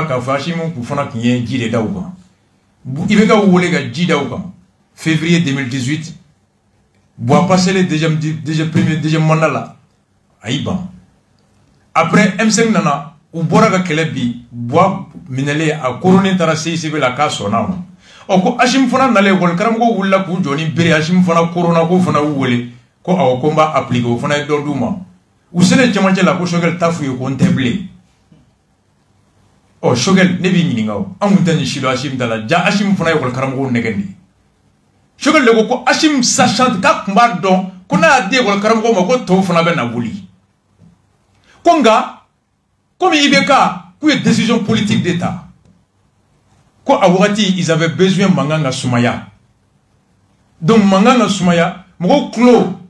Iba Kafashimon pour faire un guide d'Aouba. Ibeka Oule Gadi d'Aouba. Février 2018. Bois passer le deuxième mandat là. Aïba. Après M5 Nana, ou Boraga Kelebi, bois minelé à couronner Tarassi, c'est la casse en âme. Oko Hashim Fana n'allait voir le Karamgo ou la pour Johnny Berry Hashim Fana Corona ko Fana Oule, ko a combat appliqué au Fana d'Orduma. Ou c'est le Tiamanche la Shogel Tafu au contemplé. Oh, Shogel, Nebi Ningo, Amutan Shilo Hashim Dala, Ja Hashim Fana ou le Karamgo Negandi. Shogel le Goko Hashim sachant Kakmbardon, qu'on a dit au Karamgo Mako Tofana Ben Abouli. Konga, comme Ibeka, qui est décision politique d'État. Ko awati ils avaient besoin Manganga Soumaya. Donc Manganga Soumaya, mon clos,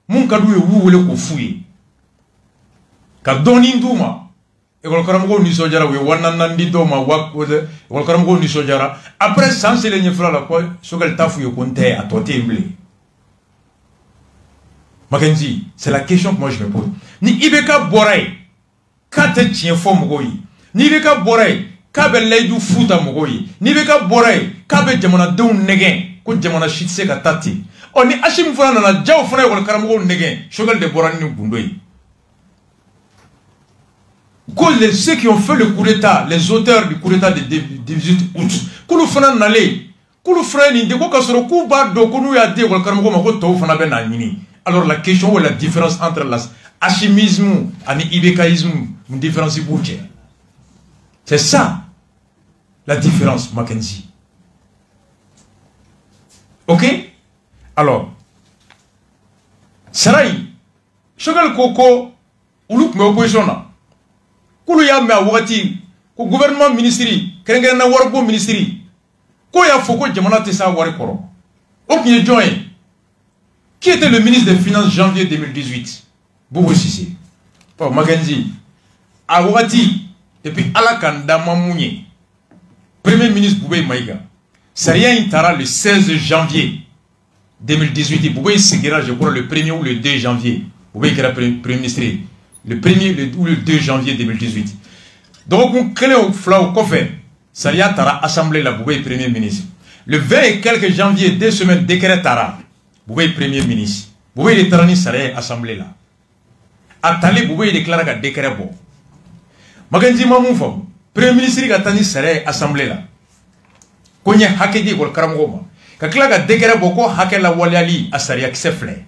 mon kadou est où le kofouye. Ka doni nduma, et le karamgo ni sojara, we wananandi doma, wakode, le karamgo ni sojara. Après sans se les nifla la quoi, sogal tafu yo konte à toté blé. Mackenzie, c'est la question que moi je me pose. Ni Ibeka Borei, kate tien fo mogoyi. Ni Ibeka Borei, kabe leidu futa mogoyi. Ni Ibeka Borei, kabe jamona deun negen, ko jamona shitse ka tati. O ni Hashim Fana na jaw fana yo karamgo negen, shogal de borani ni bundoyi. Ceux qui ont fait le coup d'état, les auteurs du coup d'état de 18 août, Koulou Fana n'allait, Koulou Fana n'inde, Koukasoro Kouba do Koulou Yade, ou le Karamgo Mako Tou Fana Ben Nini. Alors la question ou la différence entre l'hachimisme et l'ibekaïsme, une différence bouche. C'est ça la différence, Mackenzie. Ok? Alors, Sarai, Shogal Koko, Oulouk me opposition là. Koulou ya me awati, ko gouvernement ministry, Kerengena Warbo ministry, ko ya foko Jamana Tessa Warikoro. Ok, joint. Qui était le ministre des Finances janvier 2018? Boubou Sissi. Pour Mackenzie. Awati, depuis Alakanda Mamouni, Premier ministre Boubé Maïga. C'est rien, il tara le 16 janvier 2018. Boubé Seguera, je crois, le 1er ou le 2 janvier. Boubé qui era Premier ministre. Le 1er ou le 2 janvier 2018. Donc, on crée au fla au coffre. Saria tara assemblée la Boubé Premier ministre. Le 20 et quelques janvier, 2 semaines, décret tara. Boubé Premier ministre. Boubé les Tarani Saré assemblée là. Atali Boubé déclare qu'à décret bon. Maganzi Mamoufo, Premier ministre qui a tani Saré assemblée là. Konya Hakedi ou le Karamgoma. Kakla ka décret boko Hakela Waliali à Saria qui s'efflait.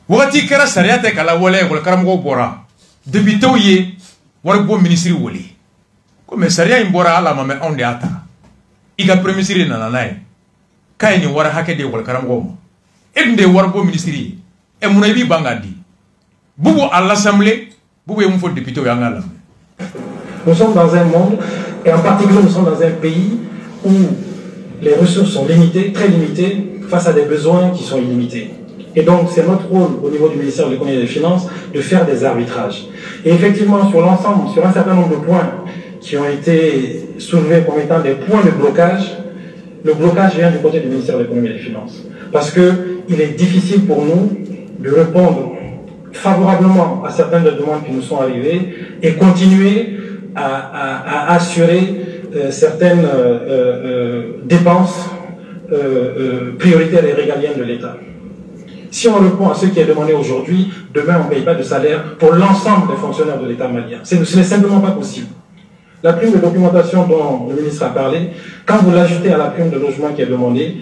Wati Kera Saria te kala Wale ou le Karamgo Bora. Depuis Toye, Warbo ministre Wali. Comme Saria Imbora à la mame on de Ata. Il a Premier ministre Nananaï. Kaini wara hake de wal karamgo ende warbo ministry e munaibi bangadi bubu à l'assemblée bubu e mfo député yangala. Nous sommes dans un monde et en particulier nous sommes dans un pays où les ressources sont limitées, très limitées face à des besoins qui sont illimités. Et donc c'est notre rôle au niveau du ministère de l'économie et des finances de faire des arbitrages. Et effectivement sur l'ensemble, sur un certain nombre de points qui ont été soulevés comme étant des points de blocage. Le blocage vient du côté du ministère de l'économie et des finances. Parce qu'il est difficile pour nous de répondre favorablement à certaines des demandes qui nous sont arrivées et continuer à assurer certaines dépenses prioritaires et régaliennes de l'État. Si on répond à ce qui est demandé aujourd'hui, demain on ne paye pas de salaire pour l'ensemble des fonctionnaires de l'État malien. Ce n'est simplement pas possible. La prime de documentation dont le ministre a parlé, quand vous l'ajoutez à la prime de logement qui est demandée,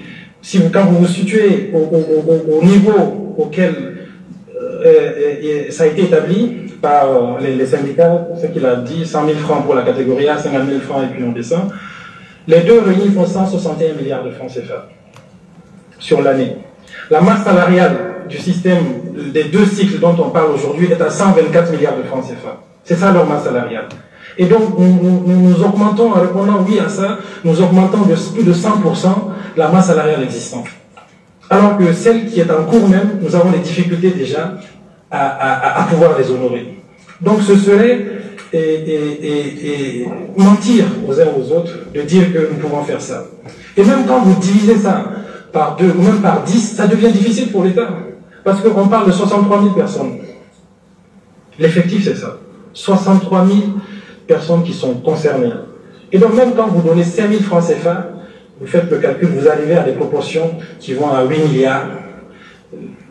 quand vous vous situez au niveau auquel ça a été établi par les syndicats, ce qu'il a dit, 100 000 francs pour la catégorie A, 50 000 francs et puis on descend, les deux réunis font 161 milliards de francs CFA sur l'année. La masse salariale du système des deux cycles dont on parle aujourd'hui est à 124 milliards de francs CFA. C'est ça leur masse salariale. Et donc, nous augmentons, en répondant oui à ça, nous augmentons de plus de 100% la masse salariale existante. Alors que celle qui est en cours même, nous avons des difficultés déjà à pouvoir les honorer. Donc ce serait mentir aux uns aux autres de dire que nous pouvons faire ça. Et même quand vous divisez ça par 2 ou même par 10, ça devient difficile pour l'État. Parce qu'on parle de 63 000 personnes. L'effectif, c'est ça. 63 000 personnes qui sont concernées. Et donc même quand vous donnez 5 000 francs CFA, vous faites le calcul, vous arrivez à des proportions qui vont à 8 milliards,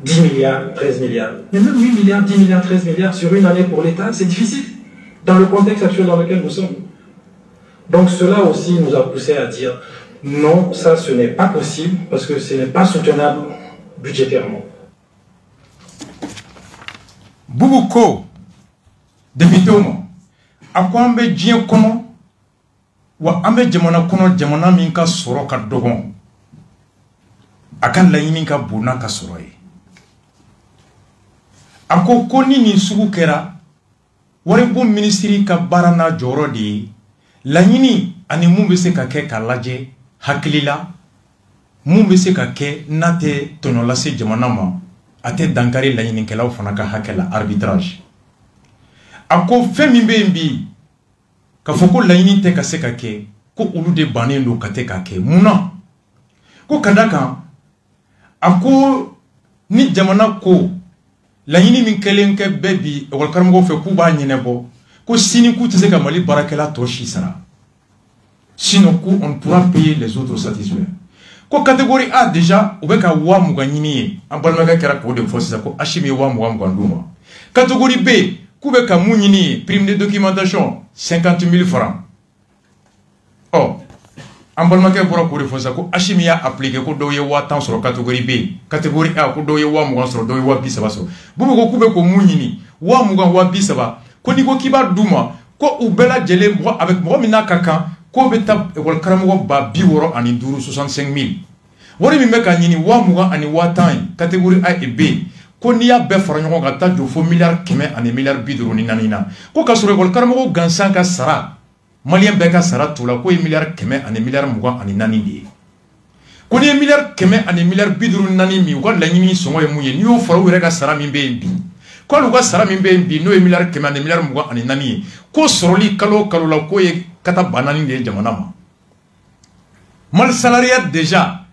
10 milliards, 13 milliards. Mais même 8 milliards, 10 milliards, 13 milliards sur une année pour l'État, c'est difficile, dans le contexte actuel dans lequel nous sommes. Donc cela aussi nous a poussé à dire, non, ça ce n'est pas possible, parce que ce n'est pas soutenable budgétairement. Boubouko, député Omo, à quoi on veut dire comment wa ambe jamana min ka soro ka dogon akan layini ka buna ka soro ye ako ko ni nin sugu kɛra wari bon ministry ka barana joro de layini ani mun be se ka kɛ ka lajɛ hakilila mun be se ka kɛ nate tono lase jamana ma ate dankari layini kɛlaw fana ka hakɛla arbitrage ako fɛn min be bi ka fɔ ko laɲini tɛ ka se ka kɛ ko olu de bannen don ka tɛ ka kɛ munna ko ka da kan a ko ni jamana ko laɲini min kɛlen kɛ bɛɛ bi ekɔli karamɔgɔw fɛ k'u b'a ɲɛnabɔ ko sini k'u tɛ se ka Mali baarakɛla tɔ si sara sinon ko on pourra payer les autres satisfaits ko catégorie A déjà u bɛ ka 20,000 ɲini ye an balimakɛ kɛra k'o de fɔ sisan ko Hachimi ye 20,000 d'u ma catégorie B k'u bɛ ka mun ɲini ye prime de documentation 50 000 francs. Oh, en balimakɛ bɔra k'o de fɔ sisan ko Hachimi y'a appliqué ko dɔw ye 10,000 sɔrɔ catégorie B, catégorie A ko dɔw ye 20,000 sɔrɔ, dɔw ye 30,000 sɔrɔ. Bubu ko k'u bɛ ko mun ɲini 20,000 30,000 ko n'i ko k'i b'a d'u ma ko u bɛɛ lajɛlen mɔgɔ min n'a ka kan k'o bɛ taa ekɔli karamɔgɔ 65,000 65,000 wari min bɛ ka ɲini 20,000 ani 10,000 ye catégorie A et B. Ko n'i y'a bɛɛ fara ɲɔgɔn kan taa jɔ fo miliyari 100 ani miliyari 54 na ko ka sɔrɔ ekɔli karamɔgɔ gansan ka sara maliyɛn bɛɛ ka sara t'u la k'o ye miliyari 100 ani miliyari 24 de ye ko n'i ye miliyari 100 ani miliyari 54 min u ka laɲini sɔngɔ ye mun ye n'i y'o fara u yɛrɛ ka sara min bɛ yen bi ko hali u ka sara min bɛ yen bi n'o ye miliyari 100 ani miliyari 24 ye ko sɔrɔli kalo o kalo la k'o ye ka taa ba 4 de ye jamana ma mal salariat déjà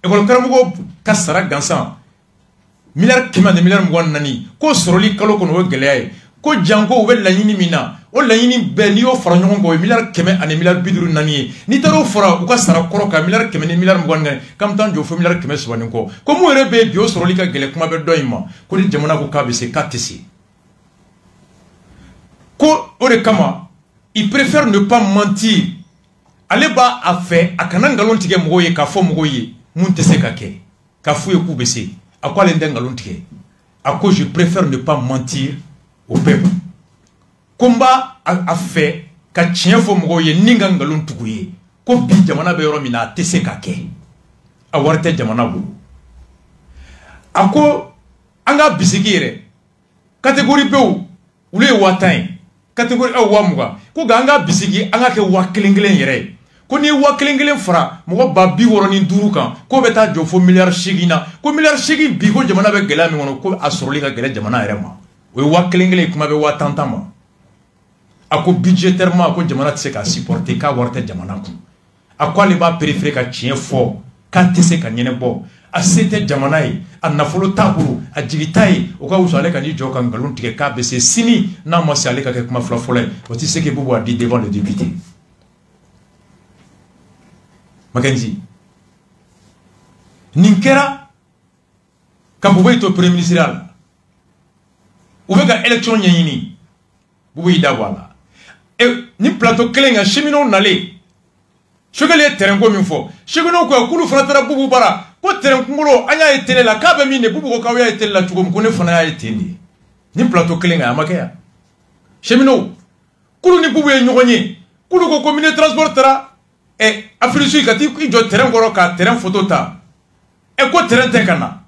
ekɔli karamɔgɔ ka sara gansan miliyari 100 ani miliyari 24 ko sɔrɔli kalo kɔnɔ o ye gɛlɛya ye ko janko u bɛ laɲini min na o laɲini bɛɛ n'i y'o fara ɲɔgɔn kan o ye miliyari 100 ani miliyari 54 ye n'i taara o fara u ka sara kɔrɔ kan miliyari 100 ni miliyari 24 k'an bɛ taa jɔ fo miliyari 130 kɔ ko mun yɛrɛ bɛ yen bi o sɔrɔli ka gɛlɛ kuma bɛ dɔ in ma ko ni jamana ko k'a bɛ se k'a tɛ se ko o de kama il préfère ne pas mentir ale b'a a fɛ a kana nkalon tigɛ mɔgɔw ye k'a fɔ mɔgɔw ye mun tɛ se ka kɛ k'a f'u ye k'u bɛ se a ko ale tɛ nkalon tigɛ a ko je préfère ne pas mentir au peuple ko n b'a a fɛ ka tiɲɛ fɔ mɔgɔw ye ni ka nkalon tugu ye ko bi jamana bɛ yɔrɔ min na a tɛ se ka kɛ a wari tɛ jamana bolo a ko an ka bisigi yɛrɛ catégorie B olu ye 10,000 ye catégorie A 20,000 ko nka an ka bisigi an ka kɛ 1,000 yɛrɛ ye ko n'i ye 1,000 fara mɔgɔ 65,000 kan k'o bɛ taa jɔ fo miliyari 8 na ko miliyari 8 bi ko jamana bɛ gɛlɛya min kɔnɔ ko a sɔrɔli ka gɛlɛ jamana yɛrɛ ma o ye 1,000 kuma bɛ 10,000 ma a ko budgétairement a ko jamana tɛ se k'a supporter k'a wari tɛ jamana kun a ko ale b'a préférer ka tiɲɛ fɔ k'a tɛ se ka ɲɛnabɔ a se tɛ jamana ye a nafolo t'a bolo a jigi t'a ye o ka wusu ale ka n'i jɔ ka nkalon tigɛ k'a bɛ se sini n'a ma se ale ka kɛ kuma fila fɔlɔ ye o tɛ se k'i Bubu a dit devant les députés. Mackenzie nin kɛra ka Bubu to premier ministre la u bɛ ka élection ɲɛɲini Bubu y'i da bɔ a la ni plateau kelen kan cheminot nalen Choguel ye terrain ko min fɔ cheminot ko k'olu fana taara Bubu bara ko terrain kunkolo an y'a ye télé la k'a bɛ min de Bubu ko k'aw y'a ye télé la cogo min ko ne fana y'a ye ten de ni plateau kelen kan a ma kɛ yan cheminot k'olu ni Bubu ye ɲɔgɔn ye k'olu ko ministre transport taara Afrique ka t'i jɔ terrain kɔrɔ ka terrain photo ta ko terrain tɛ ka na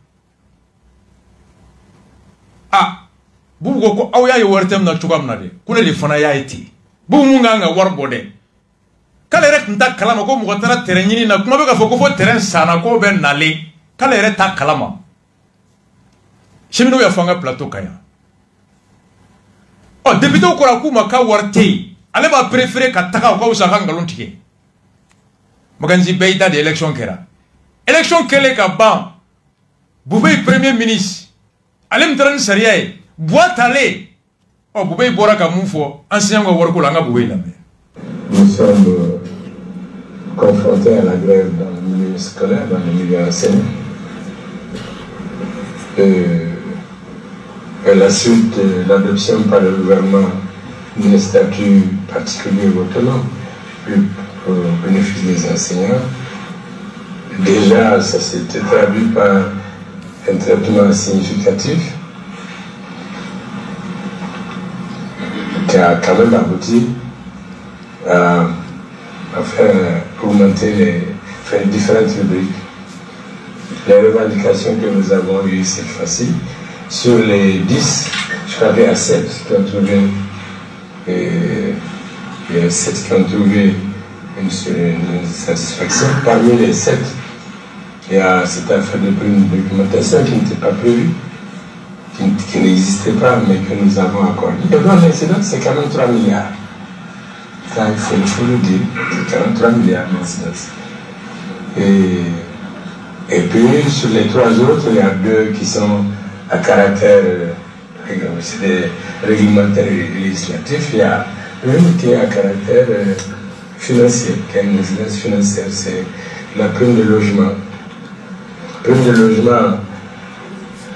Bubu ko aw y'a ye wari tɛ min na cogoya min na dɛ ko ne de fana y'a ye ten Bubu mun kan ka wari bɔ dɛ k'ale yɛrɛ tun t'a kalama ko mɔgɔ taara terrain ɲini na kuma bɛ ka fɔ ko fo terrain sanna k'o bɛ nalen k'ale yɛrɛ t'a kalama cheminot y'a fɔ an ka plateau kan yan député kɔrɔ k'u ma k'a wari tɛ yen ale b'a préférer ka taga o ka wusa a ka nkalon tigɛ Mackenzie bɛɛ y'i da de élection kɛra élection kɛlen ka ban Bubu ye premier ministre ale min taara ni sariya ye Boitale Oh, Boubé Boraka Moufo, ancien Wawarkolanga Boubé. Nous sommes confrontés à la grève dans le milieu scolaire, dans le milieu enseignant. À la suite de l'adoption par le gouvernement d'un statut particulier autonome au bénéfice des enseignants, déjà ça s'était traduit par un traitement significatif qui a quand même abouti à faire augmenter faire différentes rubriques. Les revendications que nous avons eues cette fois-ci, sur les 10, je crois qu'il y a 7 qui ont trouvé, il y a 7 qui ont trouvé une satisfaction. Parmi les 7, il y a cette affaire de prime de documentation qui n'était pas prévue, qui n'existait pas, mais que nous avons accordé. Et donc l'incidence, c'est quand même 3 milliards. Ça, il faut le dire, c'est quand même 3 milliards d'incidence. Et puis, sur les 3 autres, il y a 2 qui sont à caractère, c'est des réglementaires et législatifs. Il y a une qui est à caractère financier, qui a une incidence financière, c'est la prime de logement. Prime de logement,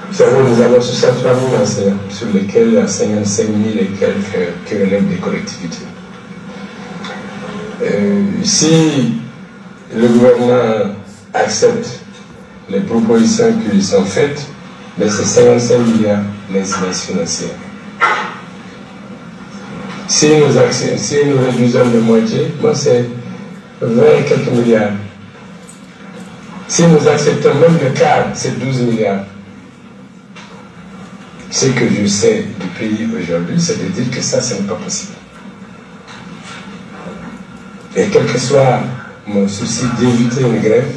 vous savez, nous avons 63 000 enseignants, sur lesquels il y a 55 000 et quelques qui relèvent des collectivités. Si le gouvernement accepte les propositions qui lui sont faites, mais c'est 55 milliards d'incidence financière. Si nous réduisons de moitié, moi c'est 20 et quelques milliards. Si nous acceptons même le quart, c'est 12 milliards. Ce que je sais du pays aujourd'hui, c'est de dire que ça, ce n'est pas possible. Et quel que soit mon souci d'éviter une grève,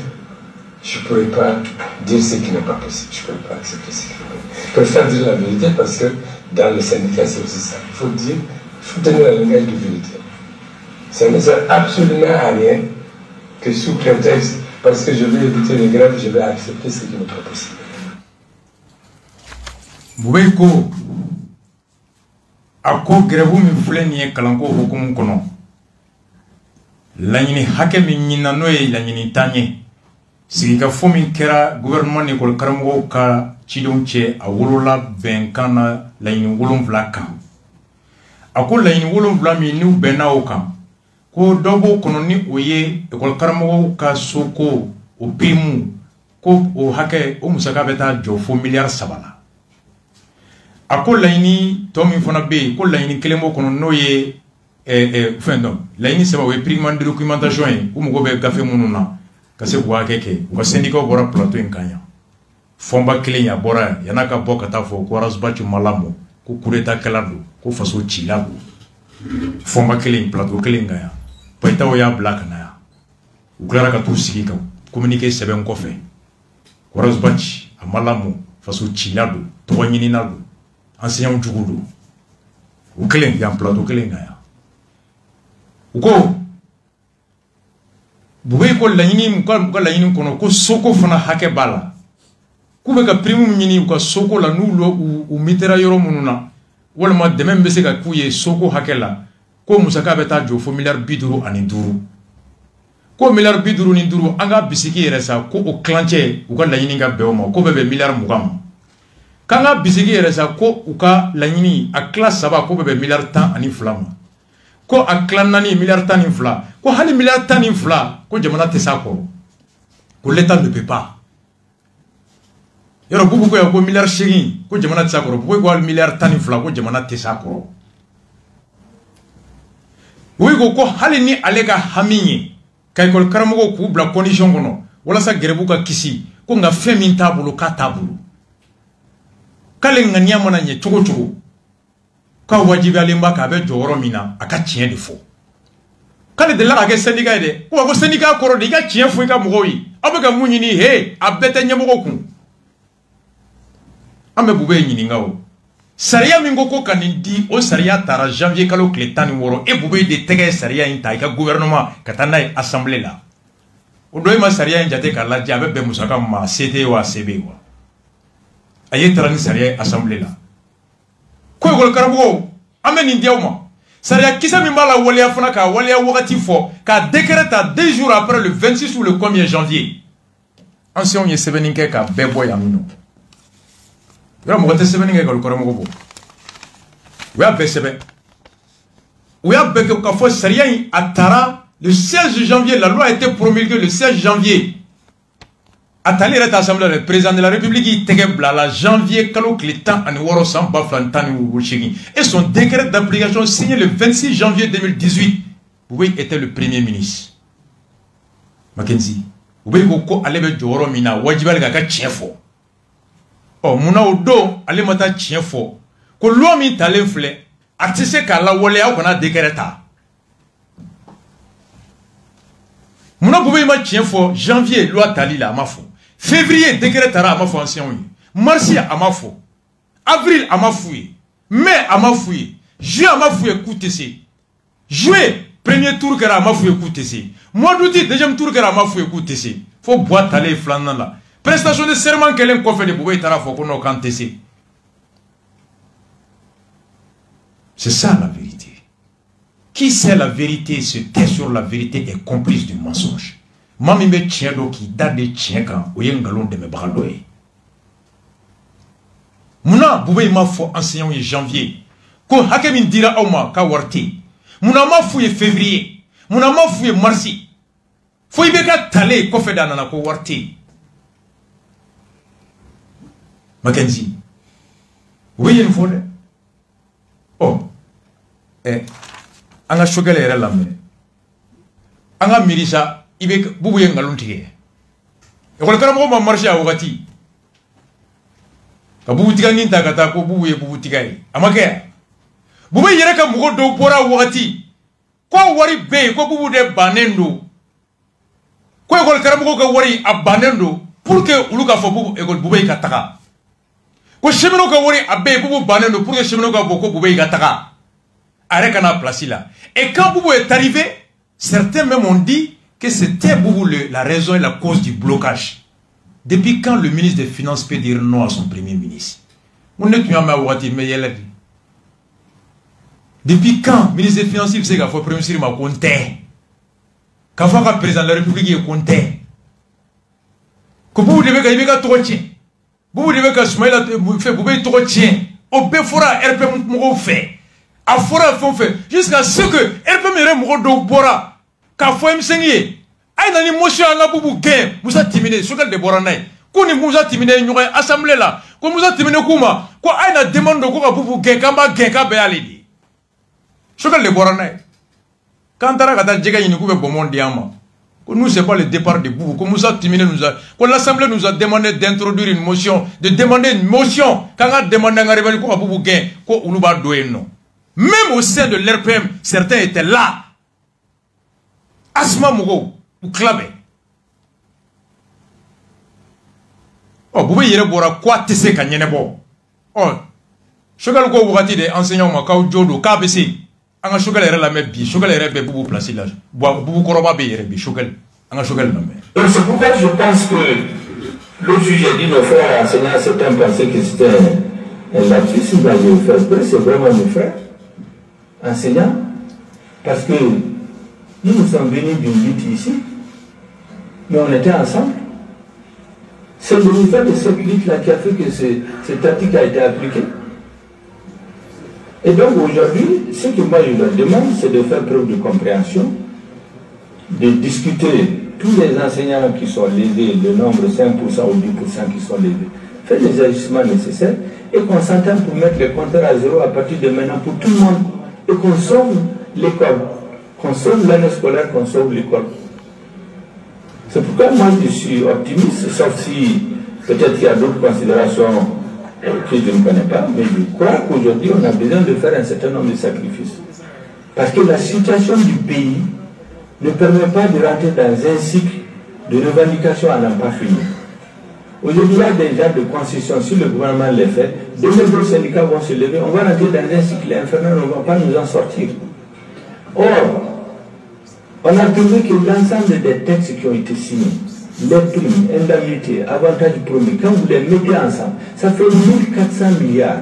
je ne pourrais pas dire ce qui n'est pas possible. Je ne pourrais pas accepter ce qui n'est pas possible. Je préfère dire la vérité parce que dans le syndicat, c'est aussi ça. Il faut dire, il faut tenir la langage de vérité. Ça ne sert absolument à rien que sous prétexte, parce que je vais éviter une grève, je vais accepter ce qui n'est pas possible. Boubeko, à quoi grève mi fleni kalanko hukum kono. L'année hake mi nanoe l'année tanye. Si ka fomi kera gouvernement ni kol karamgo ka chidonche a wolola benkana l'année wolonvla kan. Ako l'année wolonvla mi nu benao kan. Ko dobo kono ni oye kol karamgo ka soko o pimu ko o hake o musaka beta jofo milliard sabala. Ako l'année tomi fona be ko l'année kelemo kono noye fendom l'année c'est pas prix de documentation ou mo be café mununa kase bwa keke ko syndicat bora plateau en kanya fomba klenya bora yanaka boka ta fo ko rasbatu malamo ko kureta kalado ko faso chilabo fomba klenya plateau klenga ya paita o ya black na ya uklara ka tusiki ka communiquer seben ko fe ko rasbati malamo faso chilado to wanyini nalo enseignant jugudo u klen ya plateau klenga ya uko bube ko lañini ko lañini kono ko soko fana hake bala ku be ka prime ñini ko soko la nulo u mitera yoro mununa wala ma de même be se ka kuye soko hake la ko musaka beta jo fo milliard biduru ani duru ko milliard biduru ni duru anga bisiki yere sa ko o clanche u ka lañini ga beoma ko be milliard mugam kanga bisiki yere sa ko u ka lañini a classe saba ko be milliard tan ani flama ko a clan nani milliard tan infla ko hali milliard tan infla ko jamana te sako ko l'état ne peut pas yoro bubu ko ya ko milliard shegi ko jamana te sako ko ko hali milliard tan infla ko jamana te sako wi ko hali ni alega haminye kay ko karamo ko bla condition kono wala sa gerebu ka kisi ko nga femi tabulu ka tabulu kale nga nyamana nye chogo chogo ka wajibi alimba ka be joro mina aka tien de fo kale de la ga syndicat de ko syndicat koro de ga tien fo ka mogoyi abaka munyini he abete nyamogo ku ambe bube nyini ngawo sariya mingo ko kanindi o sariya tara janvier kalo kletani woro e bube de tege sariya inta ka gouvernement katana assemblée la o doy ma sariya injate ka la jabe be musaka ma CT wa CB wa aye tarani sariya assemblée la ko gol karabo Amen indiauma. Saria kisa mi mala walia fana ka walia wakati fo ka décret à 2 jours après le 26 ou le 1er janvier. Ancien on y seveninke ka bebo ya mino. Yora mo te seveninke ka lokora mo go. We a besebe. We a beke ka fo saria atara le 16 janvier, la loi a été promulguée le 16 janvier. Atali rete assemblée, le président de la République, il la janvier, kalo klitan ani woro san baflantani wushigi. Et son décret d'application signé le 26 janvier 2018. Boubé était le premier ministre. Mackenzie. Boubé koko alebe joro mina, wajibal gaka tiefo. Oh, muna odo, ale mata tiefo. Ko loi mi talenfle, atise ka la wole ya kona décreta. Muna boubé ma tiefo, janvier, loi tali la mafo. Février, décret tara à ma foi ancien. Mars à ma foi. Avril à ma fouille. Mai à ma fouille. Juin à ma fouille, écoutez. Juillet, premier tour à ma fouille, écoutez. Mois d'août, deuxième tour à ma fouille, écoutez. Faut boire taler flanant là. Prestation de serment qu'elle a fait de bouée tara faut qu'on a c'est ça la vérité. Qui sait la vérité, se tait sur la vérité est complice du mensonge. Mami me tient do qui date de tien quand ou yen galon de me braloé. Muna boubé ma fo enseignant en janvier. Ko hakemin dira auma ka warti. Muna ma fouye février. Muna ma fouye marsi. Fo ibeka tale ko feda nana ko warti. Mackenzie. Oui yen fo de. Oh. Anga shogale era lamne. Anga mirisa ibe bubu yen ngalun tige e ko kala mo ma marché a wakati ka bubu tiga ninta kata ko bubu ye bubu tiga yi amake bubu yere ka mugo do bora wakati ko wari be ko bubu de banendo ko e ko kala mo ko wari abanendo pour que ulu ka fo bubu e ko bubu ka taka ko chemino ka wari abe bubu banendo pour que chemino ka boko bubu ka taka are kana place là et quand bubu est arrivé certains même ont dit que c'était la raison et la cause du blocage. Depuis quand le ministre des Finances peut dire non à son premier ministre? Depuis quand le ministre des Finances sait qu'il faut premier ministre m'a compté? Quand le président de la République est compté? Que vous devez gagner trop tien. Vous devez que Soumaïla fait vous trop tien. Au Befora RP m'ont fait. À Fora fait jusqu'à ce que RP m'ont do bora. Ka fo msengi ay nani motion nga bubu gen musa timine sogal de boranay ko ni musa timine nyoy assemblée là ko musa timine kuma ko ay na demande ko ka bubu gen kamba gen ka be alidi sogal de boranay quand tara kata jega yini ko be bomon diama ko nous c'est pas le départ de bubu ko musa timine nous a ko l'assemblée nous a demandé d'introduire une motion de demander une motion quand a demandé nga rebelle ko ka bubu gen ko uluba doeno même au sein de l'RPM certains étaient là. Asma Mugo, ou Clabé. Oh, vous voyez, quoi tessé quand y a bon. Oh, Chogal go wati de enseignant ma kaw jodo KBC. Anga Chogal era la mebi, Chogal era be bubu place là. Bubu koroba be era be Chogal. Anga Chogal na mer. Donc c'est pourquoi je pense que le juge a dit nos frères enseignants, certains pensaient que c'était un lapsus, il va le faire. C'est vraiment mes frères enseignants. Parce que nous sommes venus d'une lutte ici, mais on était ensemble. C'est le niveau de cette lutte-là qui a fait que cette tactique a été appliquée. Et donc aujourd'hui, ce que moi je leur demande, c'est de faire preuve de compréhension, de discuter tous les enseignants qui sont lésés, le nombre 5% ou 10% qui sont lésés, faire les ajustements nécessaires et qu'on s'entende pour mettre les compteurs à zéro à partir de maintenant pour tout le monde et qu'on sauve l'école. Qu'on sauve l'année scolaire, qu'on sauve l'école. C'est pourquoi moi je suis optimiste, sauf si peut-être qu'il y a d'autres considérations que je ne connais pas, mais je crois qu'aujourd'hui on a besoin de faire un certain nombre de sacrifices. Parce que la situation du pays ne permet pas de rentrer dans un cycle de revendication à n'en pas finir. Aujourd'hui, il y a des gens de concession, si le gouvernement les fait, de nouveaux syndicats vont se lever, on va rentrer dans un cycle infernal, on ne va pas nous en sortir. Or, on a trouvé que l'ensemble des textes qui ont été signés, les primes, indemnités, avantages promis, quand vous les mettez ensemble, ça fait 1400 milliards.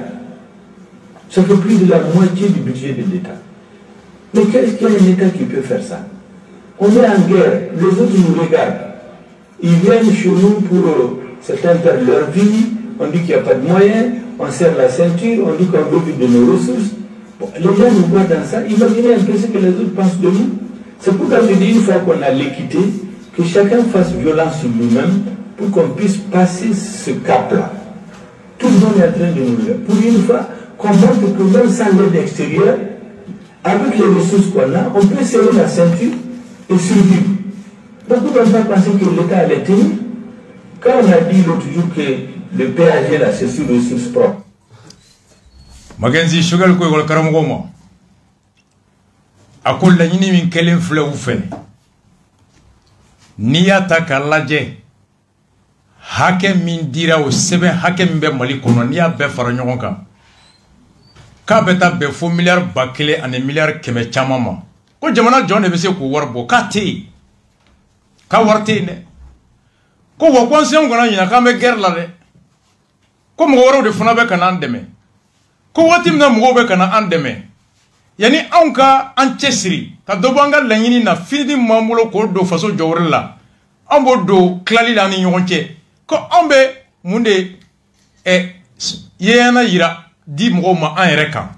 Ça fait plus de la moitié du budget de l'État. Mais qu'est-ce qu'il y a un État qui peut faire ça? On est en guerre, les autres nous regardent. Ils viennent chez nous pour certains perdent leur vie, on dit qu'il n'y a pas de moyens, on serre la ceinture, on dit qu'on veut plus de nos ressources. Bon, les gens nous voient dans ça, imaginez un peu ce que les autres pensent de nous. C'est pourquoi je dis une fois qu'on a l'équité, que chacun fasse violence sur lui-même pour qu'on puisse passer ce cap-là. Tout le monde est en train de nous dire. Pour une fois, qu'on montre que même sans l'aide extérieure, avec les ressources qu'on a, on peut serrer la ceinture et survivre. Beaucoup n'ont pas pensé que l'État allait tenir. Quand on a dit l'autre jour que le PAG là, c'est sur ressources propres. Magenzi Sugal ko gol karamogo mo akol la nyini min kelen fle u fe niyata kalaje hake min dira o sebe hake min be mali kono niya be fara nyogon kan ka beta be fo milliard bakele ane milliard keme chamama ko jamana jonne be se ko warbo ka te ka warte ne ko wa konsen gona nyina ka me guerre la de ko mo woro de funa be kan andeme ko wati mina mo be kan andeme yani anka an chesiri ka do banga lanyini na fini mamulo ko do faso jawrilla ambo do klali la ni yonche ko ambe munde yena yira di mo ma an reka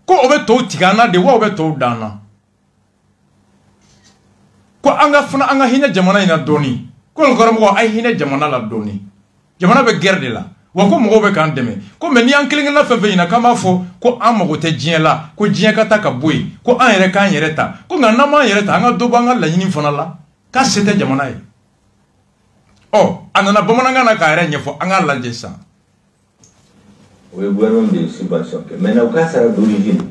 ko obe to tigana de wa obe to dana ko anga funa anga hina jamana ina doni ko ngoro mo ay hina jamana la doni jamana be gerde la wa ko mo be kan deme ko me ni an kilinga na fefe ina kama fo ko an mo te jien la ko jien ka ta ka boy ko an yere kan yere ta ko ngana ma yere ta anga do banga la nyini fona la ka sete jamana e oh anana bomana na ka yere nyefo anga la jesa oui gouvernement de subvention mais na ka sara d'origine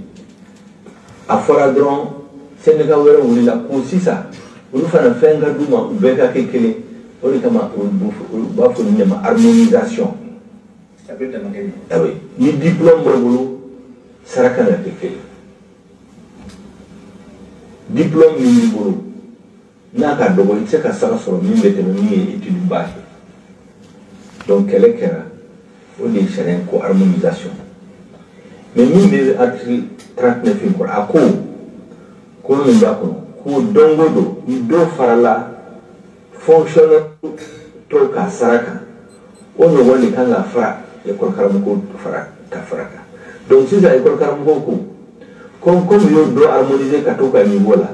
a fora dron Sénégal wera wuli la ko sisa ulu fana fenga duma be ka kekele olu kama ba fo ni ma harmonisation. Ah oui, ni diplôme bolo saraka na kekele diplôme ni bolo na ka dogo itse ka sara soro mi bete mi étude basse donc quelle est on est cherché ko harmonisation mais mi be article 39 ko ako ko mi ba ko dongo do ni do farala fonctionnaire to ka saraka ono woni kanga fra école Karamuko fara ta faraka donc si ça école Karamuko comme yo do harmoniser ka to ka niveau là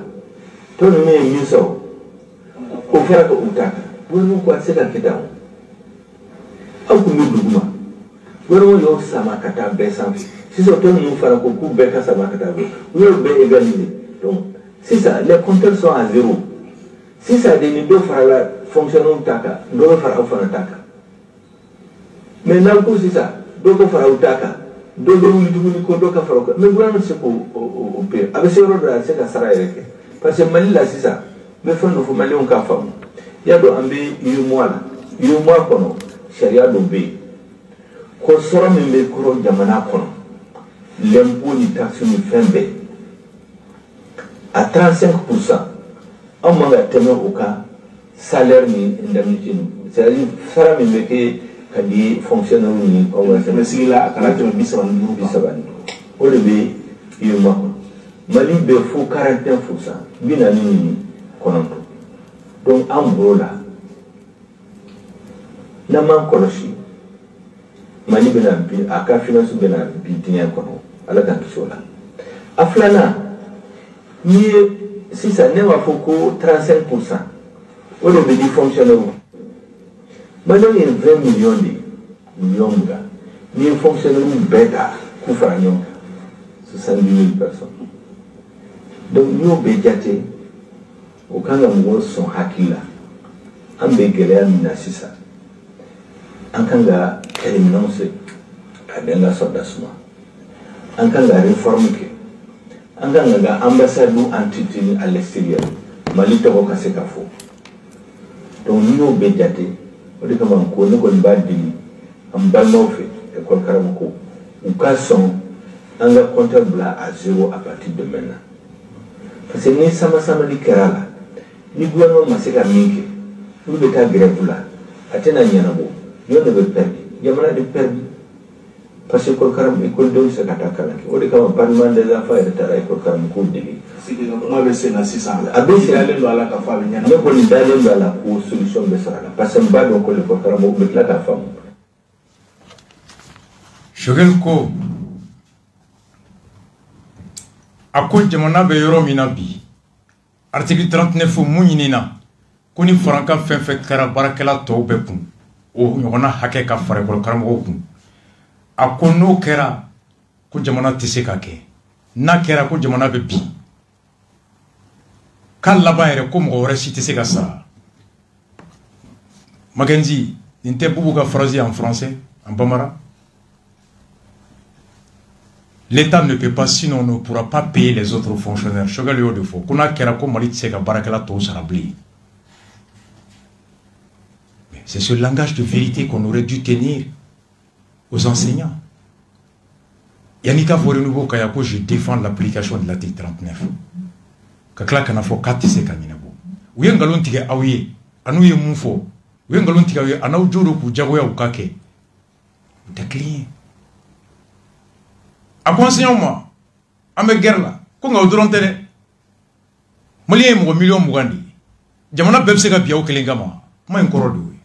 to no me miso o fara ko utaka wono ko aseka kitawo au ku mi duguma wono yo sama kata besan si so to no fara ko ku be ka sama kata be yo be égaliser donc si ça les compteurs sont à zéro si ça des niveaux fara la fonctionnement taka do fara au fara taka mais là aussi ça doko fara utaka dogo wulituguni ko doka fara mais vraiment c'est au pire avec ce rôle là c'est ka sara yeke parce que mali là c'est ça mais fondo fo mali on ka fam ya do ambe yu mois kono sharia do be ko soro min be ko jamana kono l'impôt ni taxe ni fembe à 35% on m'a tenu au cas salaire ni indemnité c'est-à-dire sara min be ke kadi fonctionnaire ni o wa se mesigi la kala to bisaban o le be yuma mali be fo 41% bina ni kononto donc ambola na man koloshi mali bena bi aka finance bena bi tinya kono ala kan kisola aflana ni si ça ne va foko 35% o le be di fonctionnaire maintenant il y a 20 millions de gars. Nous fonctionnons bêta, nous faisons 70 000 personnes. Donc nous bédiatés, au cas où nous sommes hakila, en béguélé minasisa, en kanga éliminance à denga soldasma, en kanga réforme que, en kanga ambassade ou entité à l'extérieur, malito kasekafo. Donc nous bédiatés. On dit comment on ne connaît pas en balmofé, école Karamuko, ou cas sont un comptable à zéro à partir de maintenant. Parce que ni sama li kerala, ni gouvernement masika minke, nous beta grève là, atena nyanabo, yon ne veut perdre, yamana de perdre. parce que école karam école de c'est kata kalaki o de kama parlement des enfants et de école karam ko digi moi be c'est na 600 abe c'est aller dans la ka fa bi nyana mais ko ni dalen dans la solution de ça parce que ba do ko école karam o la ka fam Shogel ko ako jamana be yoro mina bi article 39 munyina ko ni franka fe kara barakela to be kun o nyona hake ka fare ko karamo kun ako no kera ko jamana tise ka ke na kera ko jamana be bi kala ba ere ko mo wore tise ka sa magenzi nte bubu ka phrase en français en bamara. L'État ne peut pas, sinon on ne pourra pas payer les autres fonctionnaires. C'est ce langage de vérité qu'on aurait dû tenir aux enseignants. Yannika Vorenouveau Kayako, je défends l'application de l'article 39. Kakla Kanafo Katise Kaminabo. Ouyengalon Tige Aouye, Anouye Moufo, Ouyengalon Tige Anaou Djoro Koujaouya Oukake. Décliné. A quoi enseignant-moi? À mes guerres là, qu'on a au drone télé. Malien mo million Mugandi. Jamana Bebsega Biao Kelengama. Moi un coro de oui.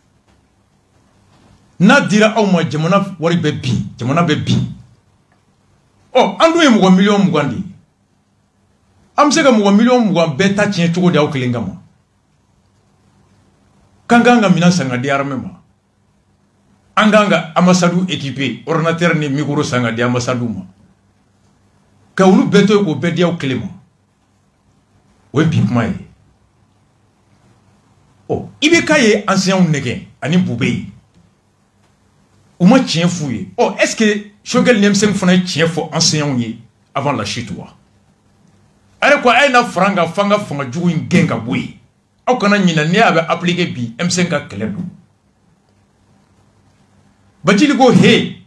Na dira au moi Jamana Wari Bebi. Jamana Bebi. Oh, andoué mo million Mugandi. Amsega mo million Mugan beta tien tuko de au Kelengama. Kanganga mina sanga di armema. Anganga ambassadu équipé. Ordinateur ni micro sanga di ambassadu ma. Kaoulou beto ko bedia au Clément. Ouais, bipmae. Oh, Ibekaye ancien nege, ani boubé. Ou moi tien fouillé. Oh, est-ce que Shogel Nemsem fona tien fou enseignant avant la chute wa? Alors quoi, aïna franga fanga fonga djou une genga boui. Au kana nina ne avait appliqué bi M5 Kledo. Badjili go he.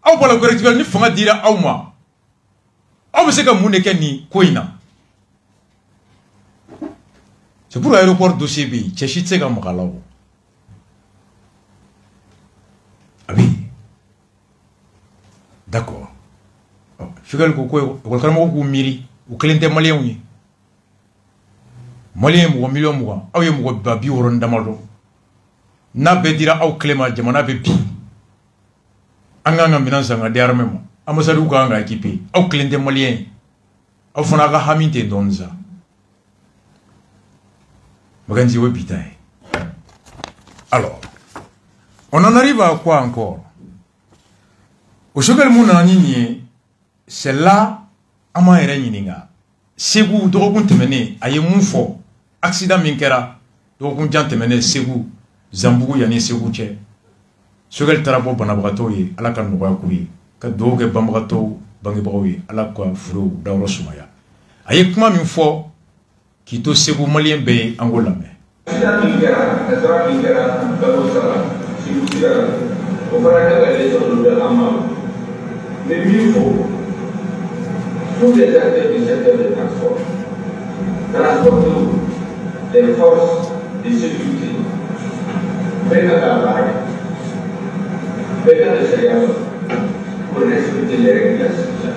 Au bala correctivel ni fonga dira au moi. Au se ka muneke ni koina. C'est pour l'aéroport dossier bi, tchechitse ka makalao. Ah oui. D'accord. Shogel ko karamo ko miri, ou kelente malien ni. Malien mo million mo, aw ye mo babi woron damalo. Na be dira aw klema jamana be bi. Anganga minansa nga diarmemo. Amasadu ka nga équipé, aw kelente malien. Aw fona ka haminte donza. Alors, on en arrive à quoi encore? Au Shogel Mounanini, c'est là, à ma ereninga. Segou, Drogun Temene, aye moufo, accident minkera, Drogun Temene, Segou, Zambou yani Segou Tche. Shogel Tarabo Banabratoye, à la Kanouakouye, Kadoge Bambrato, Bangibaoye, à la Kwa Furo, Daurosumaya. Aye Kuma Mufo, qui to Segou Malien Bay Angola me. Mais mieux vaut tous les acteurs du secteur de transport, des forces de sécurité, pour respecter les règles de la situation,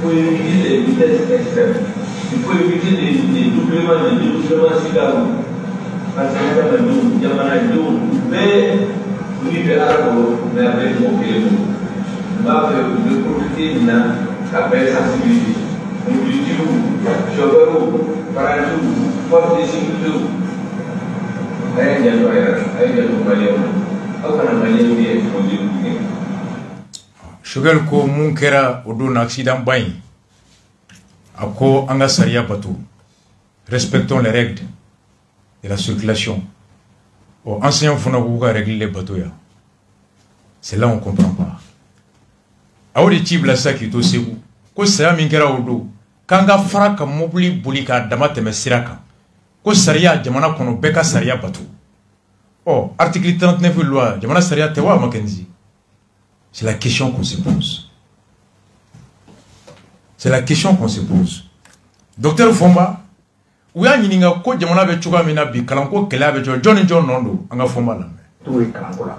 pour éviter les vitesses extrêmes. Il faut éviter des doublements sur la route. Parce que nous avons mais nous mais avec mon pied. Nous avons profiter de la sensibilité. Nous disons, chauffeur, parachute, force de sécurité. Shogel ko mun kera odon accident bain. Ako anga saria bateau. Respectons les règles de la circulation. Oh, enseignants font à régler les bateaux. C'est là on ne comprend pas. Audi tibla ça qui est aussi où. Ko saya minkera odo. Kanga fraka mobili bulika damate mesiraka. Ko saria jamana kono beka saria bateau. Oh, article 39 loi, jamana saria tewa Mackenzie. C'est la question qu'on se pose. C'est la question qu'on se pose. Docteur Fomba, où y'a n'y a ko jamana be chuga mina bi kalanko kela be John Nondo anga Fomba la. Tout est kalanko la.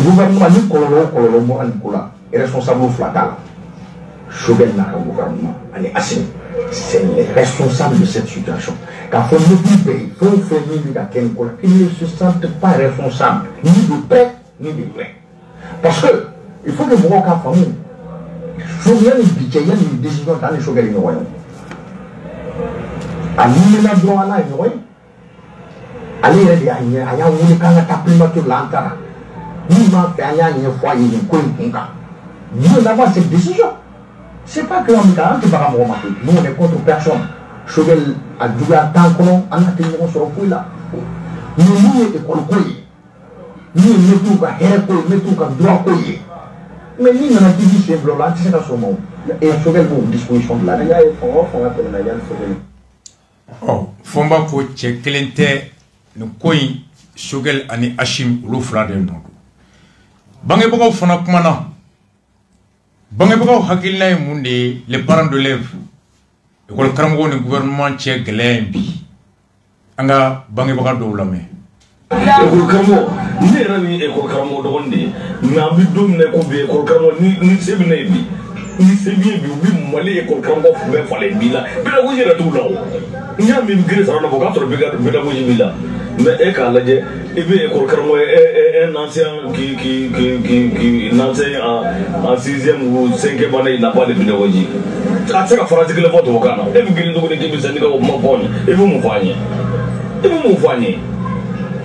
gouvernement est responsable flatal. Choguel n'a qu'un gouvernement, elle est assez. C'est les responsables de cette situation. Quand on ne pays, il ne se sentent pas responsables, ni de près, ni de loin. Parce que, il faut que vous ayez une famille. Il y a une décision dans les Choguel. À l'île de droit, allez, il y a une primature l'antara. Nous n'avons pas une fois une coïnca. Nous avons cette décision. C'est pas que l'on va remarquer. Nous, on est contre personne. Choguel a doublé à temps qu'on a tenu sur le là. Nous, nous, école coïe. Nous, nous, nous, droit coïe. Mais nous, on a dit c'est là, c'est à ce moment. Et Choguel, vous, disposition de la oh, Fomba ko tche kelente no koyi Choguel ani Hachim ulu fila de nodo. Bangebagaw fana kumana. Bangebagaw hakilina ye mun de les parents d'élèves. École karamɔgɔw ni gouvernement cɛ gɛlɛya bi. An ka bangebaga dɔw lamɛn. École karamɔgɔ, ne yɛrɛ ni école karamɔgɔ dɔgɔnin de ye. Mais an bi don min na ko bi école karamɔgɔ ni se bɛ ne ye bi. Ni se bi ye bi u bi Mali école karamɔgɔ bɛɛ falen bi la. Pédagogie yɛrɛ t'u la o. N y'a min gere sara la fɔ k'a sɔrɔ pédagogie b'i la. Mais e k'a lajɛ i bɛ école karamɔgɔ un ancien qui enseigne en 6e ou 5e année, il n'a pas de pédagogie. A tɛ se ka faransi kelen fɔ tubabukan na. E bɛ girin cogo di k'i bɛ syndicat o kuma fɔ an ye. I bɛ mun fɔ an ye. I bɛ mun fɔ an ye.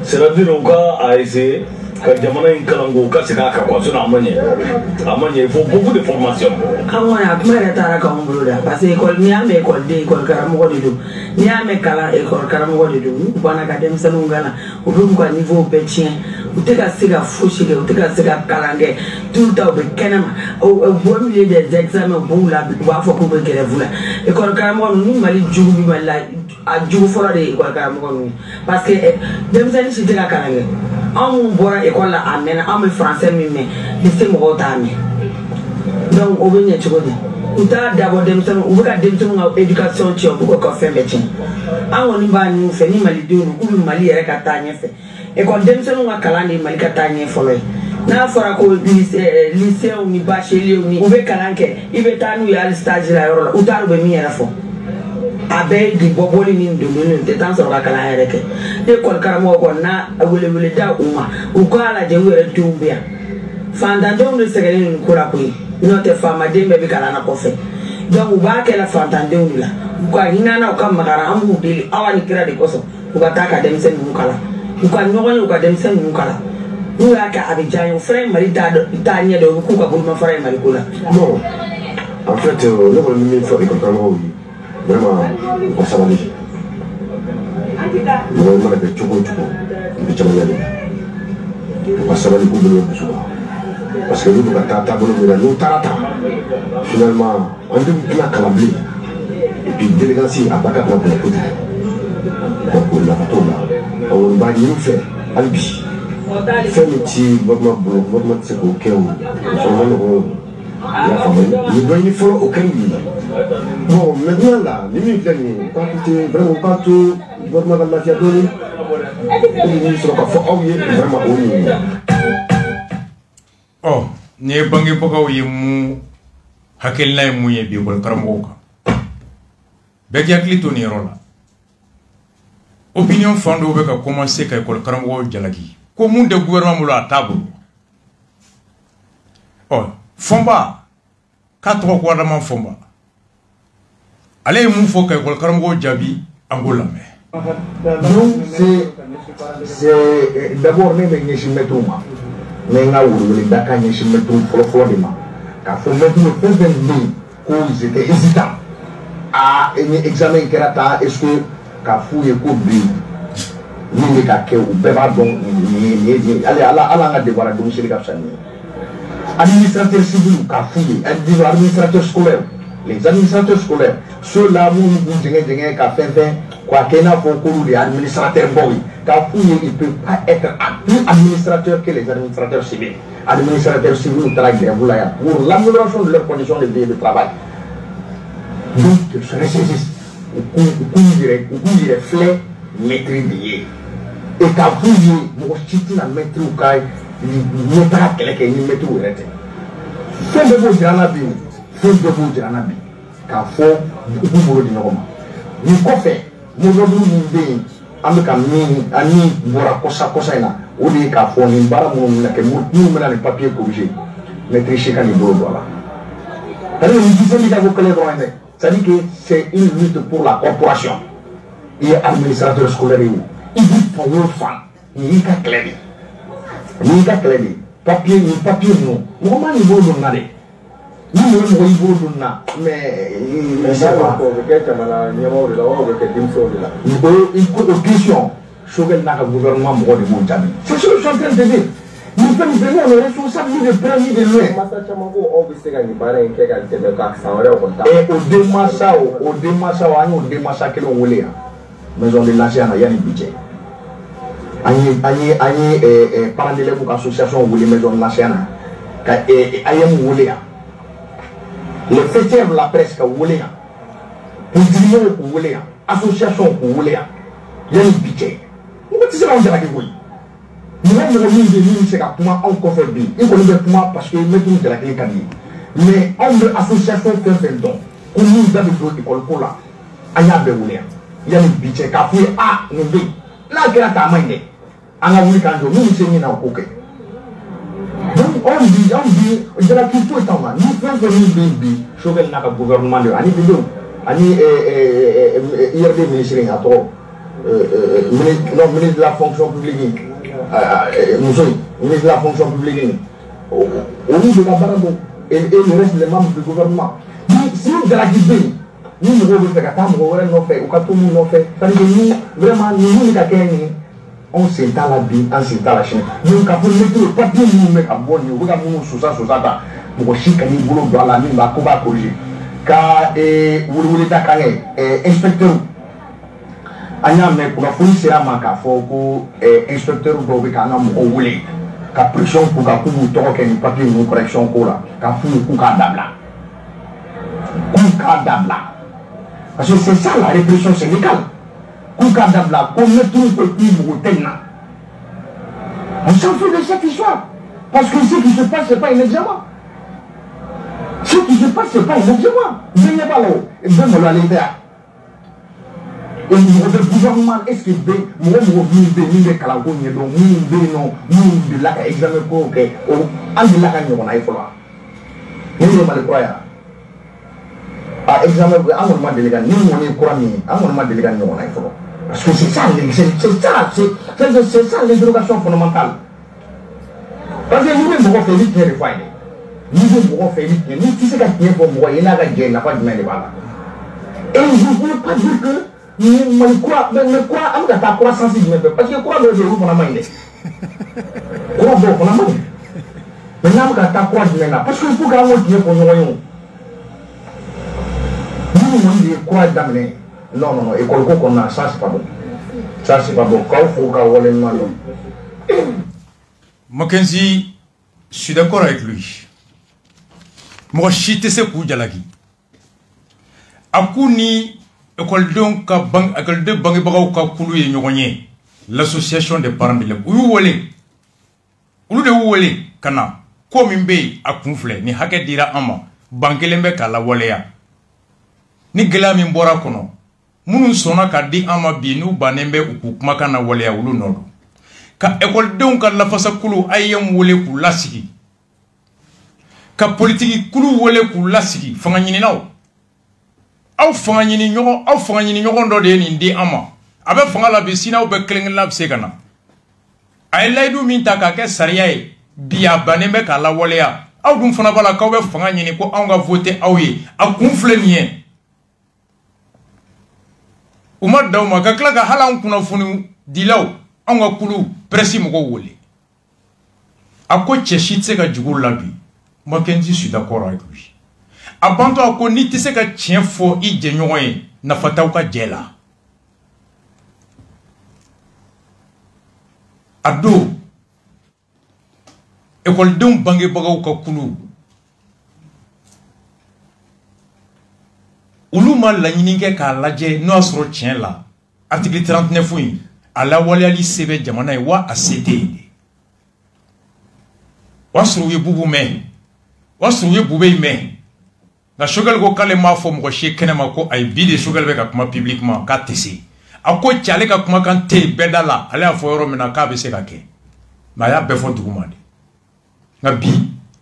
C'est-à-dire u ka essayer ka jamana in kalan ko u ka segin a kan quoi sinon a ma ɲɛ. A ma ɲɛ, il faut beaucoup de formation. An kɔni a kuma yɛrɛ taara k'anw bolo da parce que école n'i y'a mɛn école école karamɔgɔ de don n'i y'a mɛn kalan école karamɔgɔ de don n'u banna ka denmisɛnninw kalan u bɛ k'u ka niveau bɛɛ tiɲɛ u tɛ ka se ka fosi kɛ u tɛ ka se ka kalan kɛ tout le temps u bɛ kɛnɛma au beau milieu des examens u b'u la u b'a fɔ k'u bɛ grève la école karamɔgɔ ninnu ni Mali jugu bɛ Mali la a jugu fɔlɔ de ye école karamɔgɔ ninnu parce que denmisɛnnin si tɛ ka kalan kɛ anw mun bɔra école la a mɛnna anw bɛ français min mɛn lycée mɔgɔw t'a mɛn. Donc, on vient de dire, on t'a d'abord des gens, on veut que des gens ont éducation, tu as beaucoup de faire métier. On y va nous faire ni Mali deux, ou Mali est catania fait. Et quand des gens ont calé Mali catania follow. N'a fera que lycée ou ni bachelier ou ni ou veut calanque, il veut t'annou y a le stage là, ou t'as le mis à la fois. Avec des boboli ni de l'une, des temps sur la calanque. Et quand caramo qu'on a, vous le da ou quoi la de où est tout bien. Fandandenw de sɛgɛnnen ninnu ko la koyi n'o tɛ faamaden bɛɛ bɛ kalan na kɔfɛ donc u b'a kɛ la fantandenw de la u ka hinana u ka magara an b'u deli aw ni kira de kosɔn u ka taa ka denmisɛnnin ninnu kalan u ka ɲɔgɔn ye u ka denmisɛnnin ninnu kalan n'u y'a kɛ a bɛ diya n ye o fana ye Mali t'a ɲɛ dɔn u bɛ k'u ka bolomafara ye Mali ko la. Non, en fait ne kɔni bɛ min fɔ école karamɔgɔw ye vraiment u ka sabali mɔgɔ mana kɛ cogo o cogo u bɛ caman ɲɛ de u ka sabali k'u bolo dusu kan. Parce que nous, nous avons finalement, on a calabli. Et puis, délégation à Baka pour la côté. Donc, on l'a fait là. On va y faire. Albi. Faire le petit, votre c'est aucun. La famille. Nous devons y faire aucun lien. Bon, maintenant là, les minutes dernières, quand tu es vraiment pas tout, votre madame l'a fait donner. Ils sont pas forts, vraiment au niveau. Oh, ni bangebagaw ye mu hakilina ye mun ye bi école karamɔgɔw kan bɛɛ k'i hakili to nin yɔrɔ la opinion fan dɔw bɛ ka commencer ka école karamɔgɔw jalaki ko mun tɛ gouvernement bolo a t'a bolo ɔ Fomba k'a tɔgɔ ko Adama Fomba ale ye mun fɔ ka école karamɔgɔw jaabi an k'o lamɛn. Donc c'est d'abord ne bɛ ɲɛsin mɛtɛrɛw ma. Nenga wuli daka nyesi metu folo de ma ka fo metu fo ben ni ko ils étaient hésitants à un examen kerata est-ce que ka fouye ko bi ni ka ke u beba don ni allez ala nga devoir donc c'est ka sani administrateur civil ka fouye administrateur scolaire les administrateurs scolaires ceux-là où djenge ka fait quoi qu'il n'a pas les administrateurs boy car il ne peut pas être plus administrateur que les administrateurs civils. Administrateurs civils travaillent pour l'amélioration de leurs conditions de vie et de travail. Donc, ils se ressaisissent. Ou dirait flé maîtrisé. et k'a fouillé mon chiti na mettre au cas ni pas quelqu'un ni mettre au rete fait de beau janabi fait de beau janabi k'a fo du bolo di norma ni ko fait mo do ni be am ka mi ani bora kosa ina o di k'a fo ni bara mo na ke mo ni mo na le papier corrigé mettre chez kan ni bolo voilà alors ni disait ni d'avoir que les droits ça dit que c'est une lutte pour la corporation et administrateur scolaire il dit pour une femme ni ka clé papier non moment niveau de nade ni mo niveau de na mais ça va pour que tamala nyamo de la o que dimso de la il faut question choguel na gouvernement mo de mon jami c'est ce que je suis en train de dire nous sommes vraiment les responsables de premier de loin et au démassa que l'on voulait maison de l'ancien il y a un budget parents d'élèves pour l'association voulait maison de l'ancien les fêtières de la presse voulait pour dire voulait association voulait il y a un budget vous dites on dirait que oui nous avons c'est comment on confère bien et qu'on veut comment parce que nous de la clé mais on veut association fait don pour nous dans les écoles pour là il y a un budget qu'a fait nous deux là que la tamane on a voulu quand nous c'est mis dans coquet donc on dit de la culture est en main nous faisons bien choguel na gouvernement de ani bidon ani IRD ministre à trop ministre de la fonction publique ministre de la fonction publique au niveau de la barabo et le reste des membres du gouvernement si nous de la guidée nous devons faire qu'à nous fait ou qu'à tout le monde fait ça veut dire nous vraiment nous on s'étale la vie on s'étale la chaîne nous quand on met le papier nous met à bon nous regarde nous sous ça ta pour chic ni boulot dans la mine va corriger car vous voulez ta carrière inspecteur anya me pour la police à manka faut que inspecteur doit ka na mo wole ka pression pour ka ku to ka ni papier ni correction ko la ka fu ku ka dabla parce que c'est ça la répression syndicale ku ka dabla ko mettre un petit bouteille on s'en fout de cette histoire parce que ce qui se passe c'est pas un examen ce qui se passe c'est pas un examen venez pas là venez là l'intérieur et au niveau du gouvernement, est-ce que moi je vais calanco donc non de la examen pour que on de la gagne on a il faut là nous mal croire à examen on m'a délégué nous on est croire ni on m'a délégué on a il faut parce que c'est ça l'interrogation fondamentale parce que nous devons faire vite refiner nous devons faire vite nous tu sais qu'il y a pour moi il n'a pas de mal et je ne veux pas dire que mais quoi am ka ta croissance parce que quoi le jour pour la main quoi bon pour la main mais nam ka ta croissance parce que pour qu'on ait pour nous on dit quoi d'amener non école qu'on a ça c'est pas bon quand faut qu'on voler mal Mackenzie je suis d'accord avec lui moi chité c'est pour jalaki akuni école donc école de bangibagaw ka kulu ye ñogonye l'association des parents d'élèves uyu wole kana ko min be a kunfle ni hake dira ama bangelembe kala waleya ni gela min bora kono munun sona ka di ama bi nu banembe ku kuma kana waleya ulu nodu ka école donc ka la fasa kulu ayem wole ku lasigi ka politique kulu wole ku lasigi fanga nyini naw aw fanga nyini nyogo ndo de ni ndi ama abe fanga la be sina be kleng la se kana ay laydu min ta ka ke sariya e biya banembe ka la woleya aw dum fana bala ka be fanga nyini ko aw nga voter aw yi akun flenien umar dawma ka kla ka hala kuna funu dilaw aw nga kulu presi mo ko wole akko cheshitse ka jugul la bi Mackenzie je suis d'accord avec lui Abanto ako ni tise ka tien fo I jenyoye na fataw ka jela ado école dum bangi bagaw ka kulu uluma la nyinike ka laje no asro tien la article 39 yi ala waliali sebe jamana ye wa asete wa suruye bubu me wa suruye bube me nga shogal go kale ma fo mo she kenema ko ay bide shogal be ka kuma publiquement ka tesi ako tiale ka kuma kan te bedala ale afo yoro mina ka be se ka ke ma ya be fo duguma de nga bi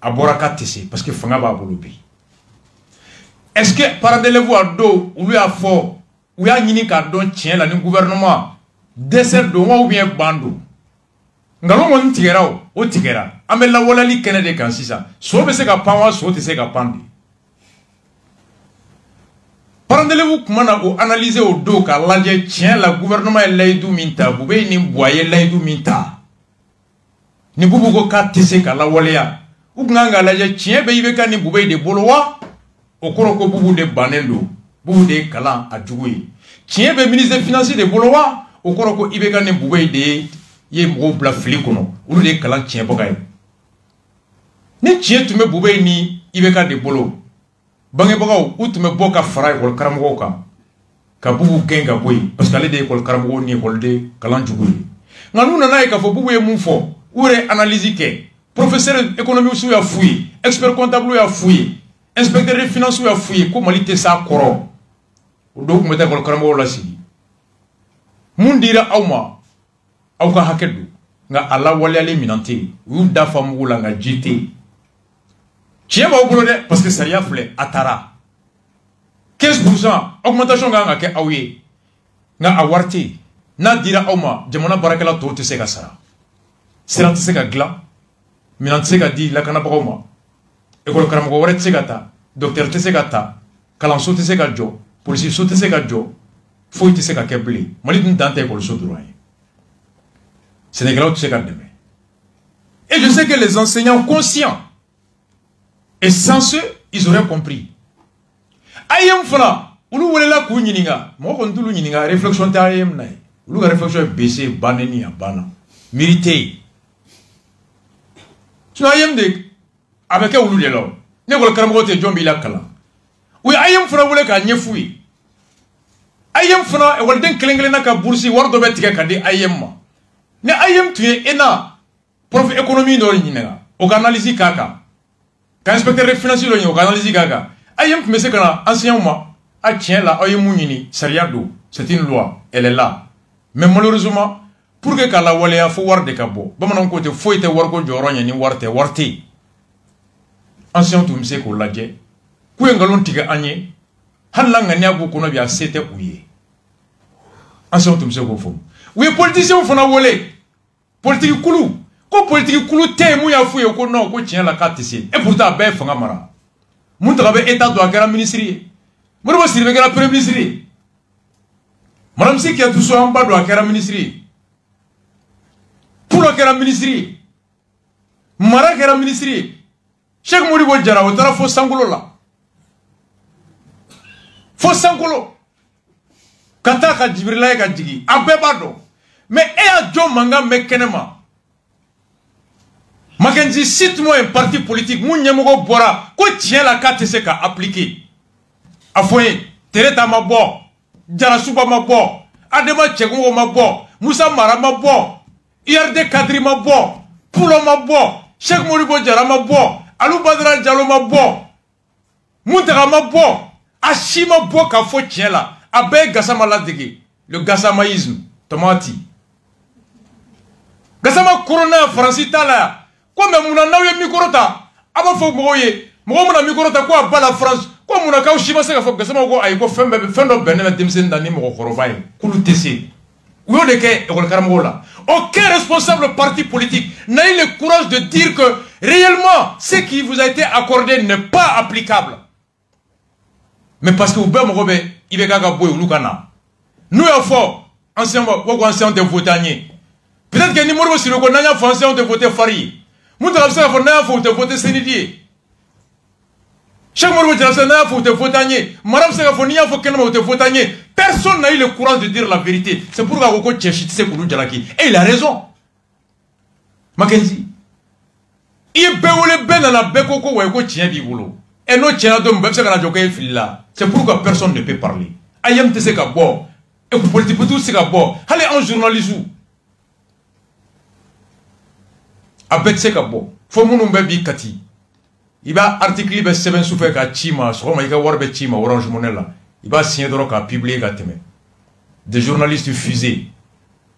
abora ka tesi parce que fanga ba bolo bi est-ce que parandez-vous à do ou lui a fo ou ya nyini ka don tien la ni gouvernement dessert do ou bien bando ngalo mon tigera o tigera amela wala li kene de kan sisa so be se ka panwa so te se ka pandi parandez-vous comment on analyser au dos ka laje tien la gouvernement est laidou minta boubé ni boyer laidou minta ni bubu ko ka tese ka la wala ou nganga laje tien be ibe ka ni boubé de bolowa okoro ko bubu de banendo bubu de kala adjoué tien be ministre des finances de bolowa okoro ko ibe ka ni boubé de ye mo bla fli kono ou de kala tien bokay ni tien tu me boubé ni ibe ka de bolo bange bagaw ou tu me boka fara ko karamogo ka bubu genga boy parce que ale de ko karamogo ni ko de kala djoué nganu na ka fo bubu ye mum fo oure analyse ke professeur économie sou ya fouille expert comptable ya fouille inspecteur des finances ya fouille ko malite sa koro do ko meta ko karamo la sigi mundira awma awka hakedu nga ala wali ale minante u da famu la nga jité tieba o bolo de parce que saria flé atara 15% augmentation nga ke awye nga awarti na dira awma jamana barakala to te se ka sara sera te se ka gla minante se ka di la kana bagoma école karamo wore te se ka ta docteur te se ka ta kalanso te se ka jo policier so te se ka jo faut te se ka keble mali dun dante école so droit Sénégalais te se ka deme et je sais que les enseignants conscients et sans eux ils auraient compris ayem fana ulu welela ku nyininga mo ko ndulu nyininga réflexion ta ayem nay ulu ga réflexion baissé baneni abana mérité tu ayem de avec ulu de lo ne ko karamo te jombi la kala oui ayem fana wole ka nyefui ayem fana e walden kelengele na ka boursi wardo betika ka di ayem ma ne ayem tu ena prof économie no nyinga o analyse kaka ka inspecteur des finances lo nyo analyse kaka ayem mais c'est kana enseignant moi a tient là ayem munini sariado c'est une loi elle est là mais malheureusement pour que kala wale ya fo war de kabo bamanan ko te fo ite war ko joro nya ni warte enseignant tu mse ko laje ku ngalon tiga anye halanga nya bu kono bia sete uye enseignant tu mse ko fo oui politicien fona wole politique kulu ko politique kulu te mu ya fuye ko non ko tient la carte ici et pourtant be fanga mara mun ta be état do agara ministrie mo bo sirbe gara premier ministre madame si qui a tout so en bas do agara ministrie pour agara ministrie mara agara ministrie Cheikh Modibo Diarra o tara fo sangulo la fo sangulo kata ka jibrila ka jigi abeba do mais e a John manga mekenema Makenzi cite-moi un parti politique moun nyemogo bora ko tient la carte se ka appliquer afoye tereta mabo Diarra Suba mabo Adema Tchegongo mabo Moussa Mara mabo IRD Kadri mabo Poulo mabo Cheikh Modibo Diarra mabo Alou Badara Diallo mabo Moutara mabo Ashima bo ka fo tient la abe Gassama la dege le gassamaïsme tomati Gassama corona francita la ko me muna nawe mikorota aba fo moye mo muna mikorota ko abala France ko muna ka ushima se ka fo Gassama ko ay ko fembe fendo benema demsen dani mo korobay kulu tesi wo de ke école karamola aucun responsable parti politique n'a eu le courage de dire que réellement ce qui vous a été accordé n'est pas applicable mais parce que vous be mo robe ibe gaga boy ulukana nous ya fo ancien wo ancien de votanier peut-être que ni mo si le ko nanya fo ancien de voter fari Mouta Absa for na faut te voter sénédier. Chaque mois de na faut te voter. Madame Sega for nia faut qu'elle me te voter. Personne n'a eu le courage de dire la vérité. C'est pourquoi Oko Tchechit c'est pour nous Djalaki. Et il a raison. Mackenzie. Il est béolé ben à la bekoko ou eko tien bibolo. Et non tien de mbef c'est la joke fila. C'est pourquoi personne ne peut parler. Ayam te seka bo. et que politique pour tout c'est bon allez en journaliste avec c'est bon faut mon nombre bi kati il va article be 7 sous fait ka chima so ma il va voir be chima Orange Money là il va signer droit à publier ka teme des journalistes fusés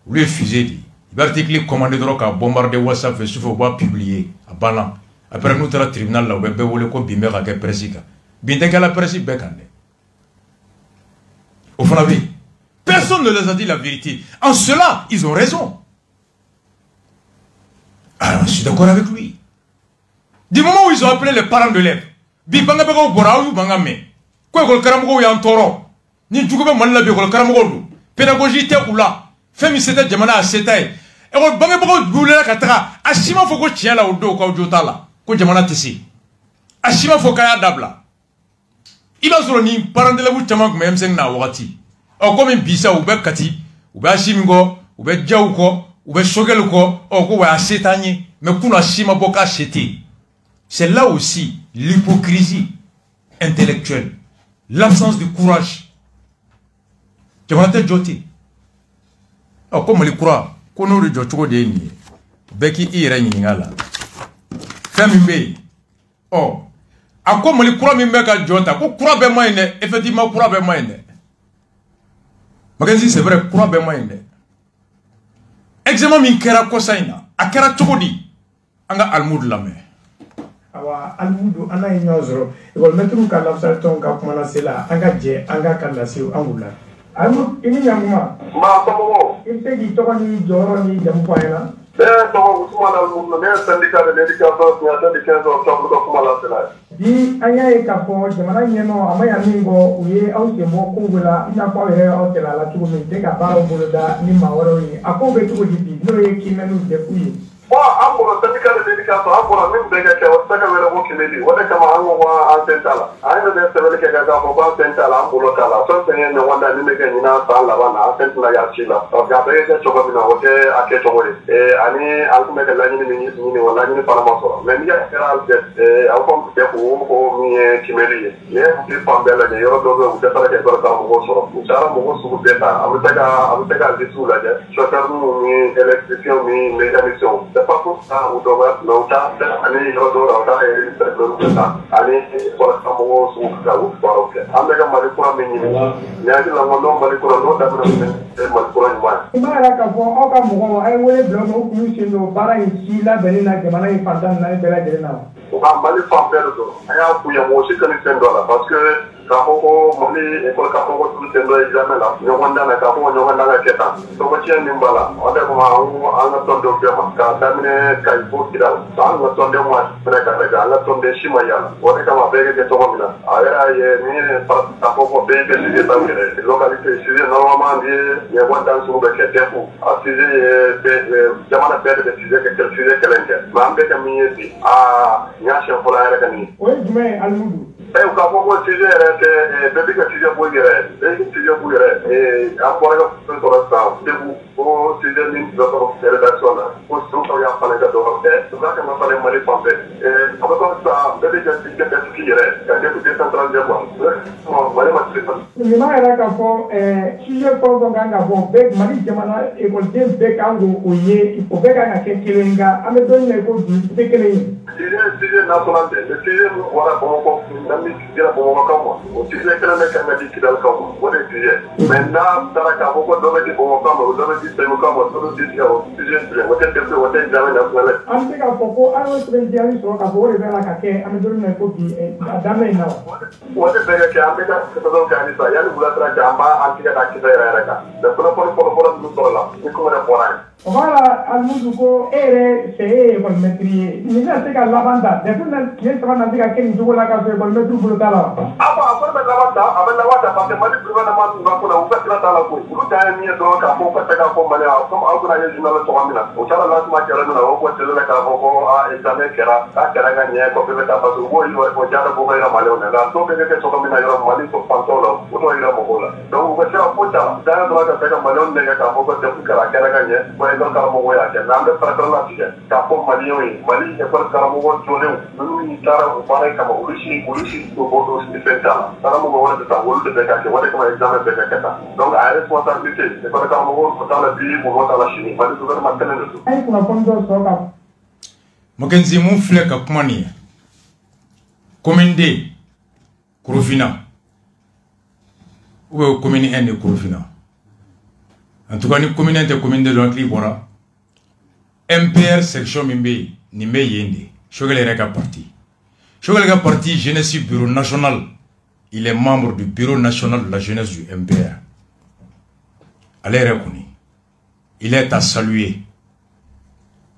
lui fusé dit il va article commander droit à bombarder WhatsApp et sous va publier à balan après nous tra tribunal là be wole ko bimbe ka presika binte ka la presse be kande au fond la vie personne ne les a dit la vérité en cela ils ont raison. Alors je suis d'accord avec lui. Du moment où ils ont appelé les parents de l'élève, Bibanga Bego Boraou Bangame, quoi que le Karamogo y en toro, ni Djougube Malabi, le Karamogo, pédagogie te ou là, Femi c'était Jamana à Setaï, et le Bangabo Boulera Katra, Ashima Foko Tien la ou do, Kao Jotala, Ko Jamana Tessi, Ashima Fokaya Dabla. Il a sur ni parent de la Boutaman comme M5 na Wati, ou comme un Bisa ou Bekati, ou Bashimingo, ou Bedjaouko, ou Beshogeluko, ou quoi à Setani, mais qu'on a Shima Boka Cheti. C'est là aussi l'hypocrisie intellectuelle, l'absence de courage. Tu m'as dit Joti. Oh, comme le croit, qu'on aurait dit Jotko de Ni, Becky Irengala. Femimbe. Oh, à comme le croit, mais Mega Jota, pour croire ben moi, effectivement, croire ben moi. Magasin, c'est vrai, croire ben moi. Examen min kera kosaina akera chokodi anga almud lame awa almudu ana inyozro igol metru ka lafsal ton ka kuma na sela anga je anga kala siu angula almud ini yanguma ma tomo inte gi tokoni joro ni jamu paena tomo kuma na almud ne syndicat de l'éducation ni ata de 15 octobre ko kuma la sela di anya e ka po jamana nyeno amaya mingo uye au ke mo kungula ina kwa he au ke la tuko mi te ka baro boloda ni mawaro ni ako be tuko di no ye kimenu de kuyi bon ambo syndicat de l'éducation ambo min be ke o saka wala ko kimeli wala kama ango wa antentala ayno de sebele ke ga ko ba antentala ambo lokala so tene ne wanda ni mege ni na sa la bana antentala ya chila o ga be ke chogo mina wote ake chogo ani alkume de la ni wala ni para maso men ya kera de alkom de ko mi kimeli ye ki pambela de yoro do do de tara ke ko ta mo so usara mo so ko beta amutaka disu la de chauffeur mi électricien mi mécanicien c'est pas pour ça ou doit l'autre ani yoro do la et c'est ça ani pour ça mo so ko ta ou pour ok amega mali ko mi ni nyaji la ngondo mali ko do da mali ko ni ma imara ka fo o ka mo ay wole blo mo ku ni no bara yi la benina ke mana yi fantan na bela de na o ka mali fa pelo do aya ku ya mo si kan $10 parce que ka ko mali e ko ka ko tu $10 examen la no wanda na ka ko no wanda na keta to ko ci ni mbala o de ko ma anga ton do be ma ka tamine ka ifo kidal anga ton de mo pre ka ga anga ton de shima ya o de ka ma be ke to ko mina aya ye ni par ka ko be be de ta ngere localité ci normalement ni wanda su be ke tefu asije be jamana be de ci ke kelenge ma be ka mi yi a nya che ko la era ni o jume almudu o ka fɔ ko sujet yɛrɛ tɛ bɛɛ bɛ ka sujet foyi yɛrɛ bɛɛ bɛ sujet foyi yɛrɛ an bɔra ka fɛn sɔrɔ sisan debu ko sujet min bɛ sɔrɔ rédaction na ko sunkaw y'a falen ka dɔgɔ u ka kan ka falen Mali fan bɛɛ a bɛ kɔmi sisan bɛɛ bɛ ka sujet bɛɛ sigi yɛrɛ ka debu décentralisé quoi Mali ma tile fan. ɲuman yɛrɛ ka fɔ sujet fɛn o fɛn kan ka fɔ bɛɛ Mali jamana ekɔliden bɛɛ kan k'o ye o bɛɛ kan ka kɛ kelen nka an bɛ don min na i ko bi u tɛ kelen ye. sujet national tɛ le sujet min bɔra Bamakɔ ni dira Bamakɔkaw ma o sujet kelen bɛ kan ka di Kidalikaw ma o de ye sujet mais n'a taara k'a fɔ ko dɔ bɛ di Bamakɔkaw ma o dɔ bɛ di Senokaw ma dɔ bɛ di o sujet o tɛ député o tɛ examen national ye. an bɛ se k'a fɔ ko an y'o sɛbɛn diya sɔrɔ k'a fɔ o de bɛ la ka kɛ an bɛ don min na i ko bi a daminɛ in na wa. o de bɛɛ ka kɛ an bɛ ka sɛbɛnw kɛ halisa yanni wula sera cɛ an b'a an tigɛ k'a kisɛ yɛrɛ yɛrɛ kan mais kunnafoni fɔlɔ ninnu sɔrɔ la ni kuma de bɔra yen. o b'a la Alimudu ko e yɛrɛ fɛ e ye ekɔlimɛtiri ye nin bɛna se ka laban ta depuis tile saba na se ka kɛ nin cogo la k'a sɔrɔ ekɔlimɛtiri bolo t'a la wa. a ko bɛ laban ta a bɛ laban ta parce que Mali gouvernement tun ka ko la u ka sira t'a la koyi olu ta ye min ye dɔrɔn k'a fɔ u ka se k'a fɔ Mali comme aw bɛna ye journal cogoya min na o taara lancement kɛra min na o ko télé la k'a fɔ ko examen kɛra k'a kɛra ka ɲɛ ko bɛɛ bɛ taa parce que u b'o o jaara bɔ ka yira Maliyɛnw na nka dɔw bɛ kɛ cogo min na yɔrɔ Mali fantɔw la o t'o yira mɔgɔw la donc u ka sira foyi t'a la kala ka ka malon ne ka ko ko te kala kala ka ye ko e ka mo ya ke nambe para la tike ka ko mali e ko ka mo ko jole nu ni tara ko pare ka mo ulushi ko bodo ni fenta tara mo wala ta wala de ka ke wala ka examen de ka ta donc a responsabilité e ko ka mo ko ta la bi mo ta la chini mali ko ma tane do ay ko na fondo so ka Makenzi mun filɛ ka kuma nin ye commune D Korofina ou bien commune 1 de Korofina. En tout cas ni commune 1 tɛ commune D dɔn hakili bɔra MPR section min bɛ yen nin bɛ yen de Choguel yɛrɛ ka parti. Choguel ka parti jeunesse bureau national, il est membre du bureau national de la jeunesse du MPR. Ale yɛrɛ kɔni il est à saluer.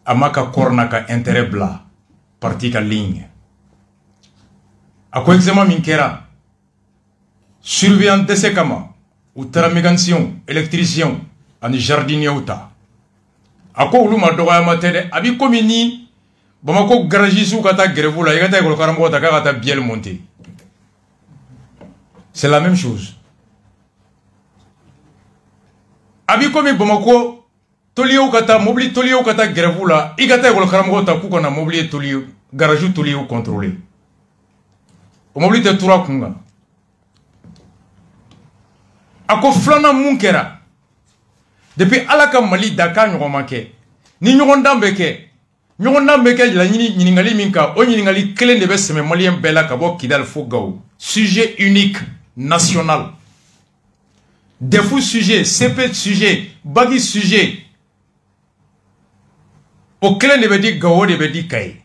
Amaka korna ka intérêt bla parti ka ligne ako examen min kɛra surveillant dɛsɛ kama u taara mécanicien électricien ani jardinier ta ako olu ma dɔgɔyama tɛ dɛ a bi komi ni Bamako garagiste ka taa grève la i ka taa école karamɔgɔ ta k'a ka taa bielle monter c'est la même chose a bi komi Bamako toliyo kata mobili toliyo kata grève la i ka taa école karamɔgɔ ta k'u kana mobili toliyo garage toliyo contrôler o mobili tɛ tura kun kan a ko filanan mun kɛra depuis ala ka Mali da k'a ɲɔgɔn ma kɛ ni ɲɔgɔndan bɛ kɛ ɲininkali min kan o ɲininkali kelen de bɛ sɛmɛ maliyɛn bɛɛ la ka bɔ Kidal fo Gao sujet unique national DEFU sujet CP sujet Bagi sujet o kelen de bɛ di Gao de bɛ di Kaye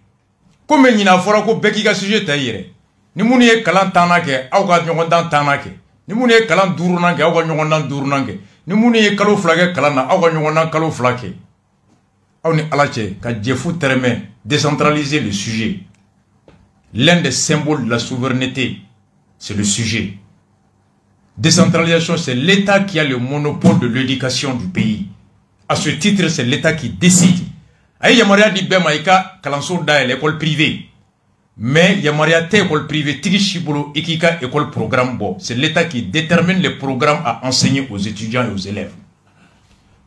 comme ɲina fɔra ko bɛɛ k'i ka sujet ta i yɛrɛ ni minnu ye kalan 10nan kɛ aw ka ɲɔgɔndan 10nan kɛ ni minnu ye kalan 5nan kɛ aw ka ɲɔgɔndan 5nan kɛ ni minnu ye kalo 2 kɛ kalan na aw ka ɲɔgɔndan kalo 2 kɛ aw ni ala cɛ ka jɛfu tɛrɛmɛ décentraliser le sujet. L'un des symboles de la souveraineté c'est le sujet. Décentralisation, c'est l'État qui a le monopole de l'éducation du pays. À ce titre, c'est l'État qui décide. Aïe yamaria di bema ika kalanso da l'école privée. Mais yamaria te école privée tigi shibolo ikika école programme bo. C'est l'État qui détermine les programmes à enseigner aux étudiants et aux élèves.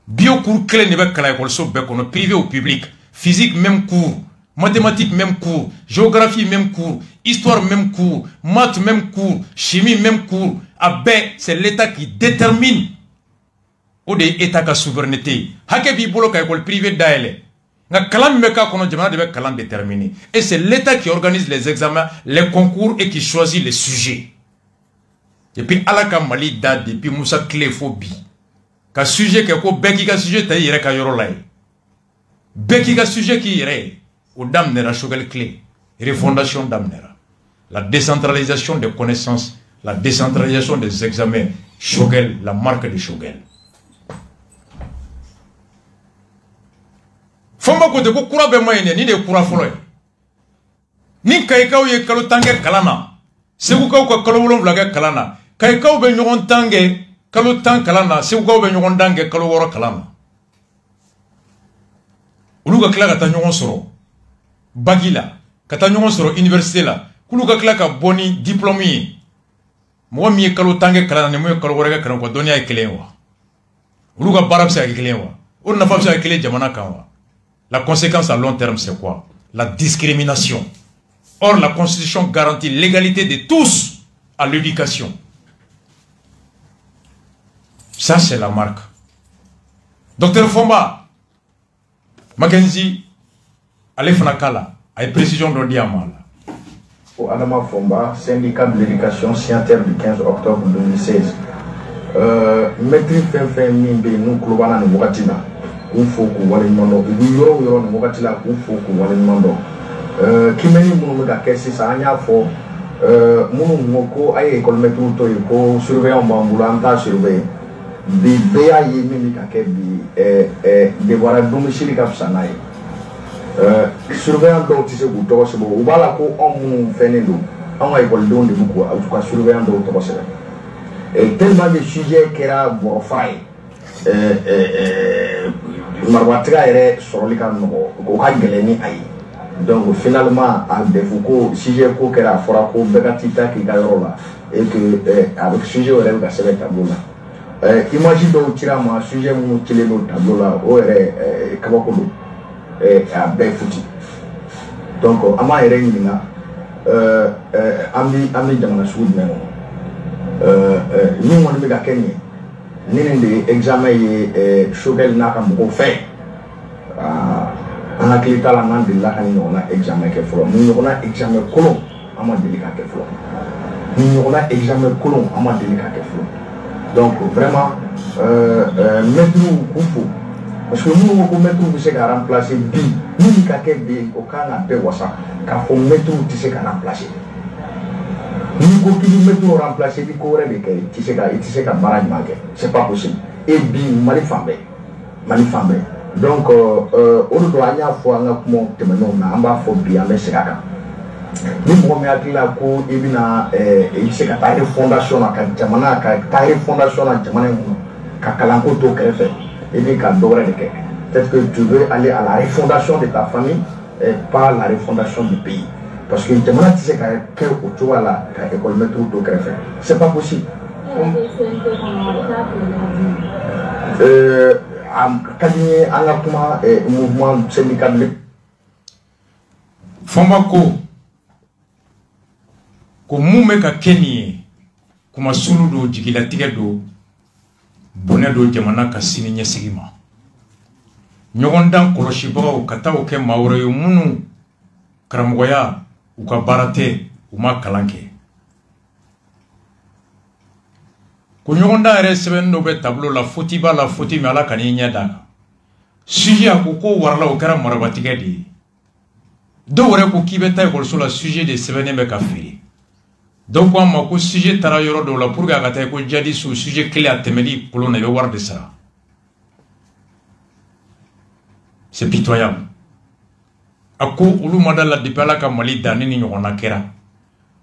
Bio cours clé ne kala école so be kono privé ou public. Physique même cours, mathématiques même cours, géographie même cours, histoire même cours, maths même cours, chimie même cours. C'est l'État qui détermine au de État ka souveraineté. Hake bi bolo ka école privée daele. Nga kalam meka kono jamana de kalam déterminé. Et c'est l'État qui organise les examens, les concours et qui choisit les sujets. Depuis Alaka Mali da depuis Moussa Cléfobi. Ka sujet ke ko beki ka sujet ta yere ka yoro lay. Beki ka sujet ki yere au damnera Choguel clé. Refondation damnera. La décentralisation des connaissances. La décentralisation des examens, Choguel, la marque de Choguel. Fomba kote ko kura be mayene ni de kura folo ni kaykaw ye kalo tange kalana segu kaw ko kalo wolon vlaga kalana kaykaw be nyogon tange kalo tan kalana segu kaw be nyogon dange kalo woro kalana ulu ka kila ka ta nyogon soro bagila ka ta nyogon soro université la kulu ka kila ka boni diplôme moi mi kalo tange kala ne mo kalo wora ka ko donia e kelen wa ulu ka barab sa kelen wa on na fa sa kelen jamana kan wa. La conséquence à long terme c'est quoi? La discrimination. Or la constitution garantit l'égalité de tous à l'éducation. Ça c'est la marque. Docteur Fomba Mackenzie allez fanakala ay précision do diamal. Pour Adama Fomba, syndicat de l'éducation signataire du 15 octobre 2016. Maîtrise fin mimbe nous klobana no mokatina. Un foku wale mondo. Yoro no mokatila un foku wale mondo. Kimeni munu mega kesi sa anya fo munu moko ay école métro to ko surveillant ambulanta surveiller. Bi beya yemi mi ka ke bi devoir domicile ka sanai. Surveillant do tise ku to se bo ubala ko on fene do on ay école don de beaucoup au cas surveillant do to se et tellement de sujets qui era borofai marwatra ere soroli kan no ko ka geleni ay donc finalement à défaut ko sujet ko kera fora ko begatita ki gayorola et que avec sujet ore ka sebe tabula imagine donc tu as un sujet où tu es dans tableau là où est kabakolo à ben foutu donc ama ere ni na ami jamana sud men ni mo be ga kenye ni de examen ye shogel na kam ko fait ana klita la nan de la kan ni on a examen ke flo ni on a examen kolon ama délicat ke flo ni on a examen kolon ama délicat ke flo donc vraiment mettre nous parce que nous on mettre nous c'est qu'à remplacer bi ni ka ke bi au cas na pe wasa ka fo mettre nous c'est qu'à remplacer ni ko ki mettre nous remplacer bi ko re be ke c'est qu'à barrage manqué c'est pas possible et bi mali fambe donc on doit anya fo nga ko temeno na amba fo bi ame c'est kaka ni mo me akila ko ebina c'est ka ta fondation na ka jamana ka ta fondation na jamana ka kalanko to krefe et bien qu'à peut-être que tu veux aller à la refondation de ta famille et pas la refondation du pays. Parce que tu sais que tu vas là, qu'à école mettre tout au greffe. C'est pas possible. Mouvement syndical. Fambako, ko mumeka Kenya, kuma sulu do jigila tigedo. Bonne do jamana ka sini nyesigima nyogondan koloshi bawo kataw ke mawre munu karamoya uka barate uma kalanke ko nyogonda re seben do be tableau la foti mi ala kani nyada sujet ko warla o kara marabatige di do wore ko kibeta ko so la sujet de seben be ka firi donc on m'a sujet tara yoro do la pour ga ta ko jadi su sujet clé à temeli pour ne voir de ça c'est pitoyable ako ulu madala de pala ka mali dani ni ngona kera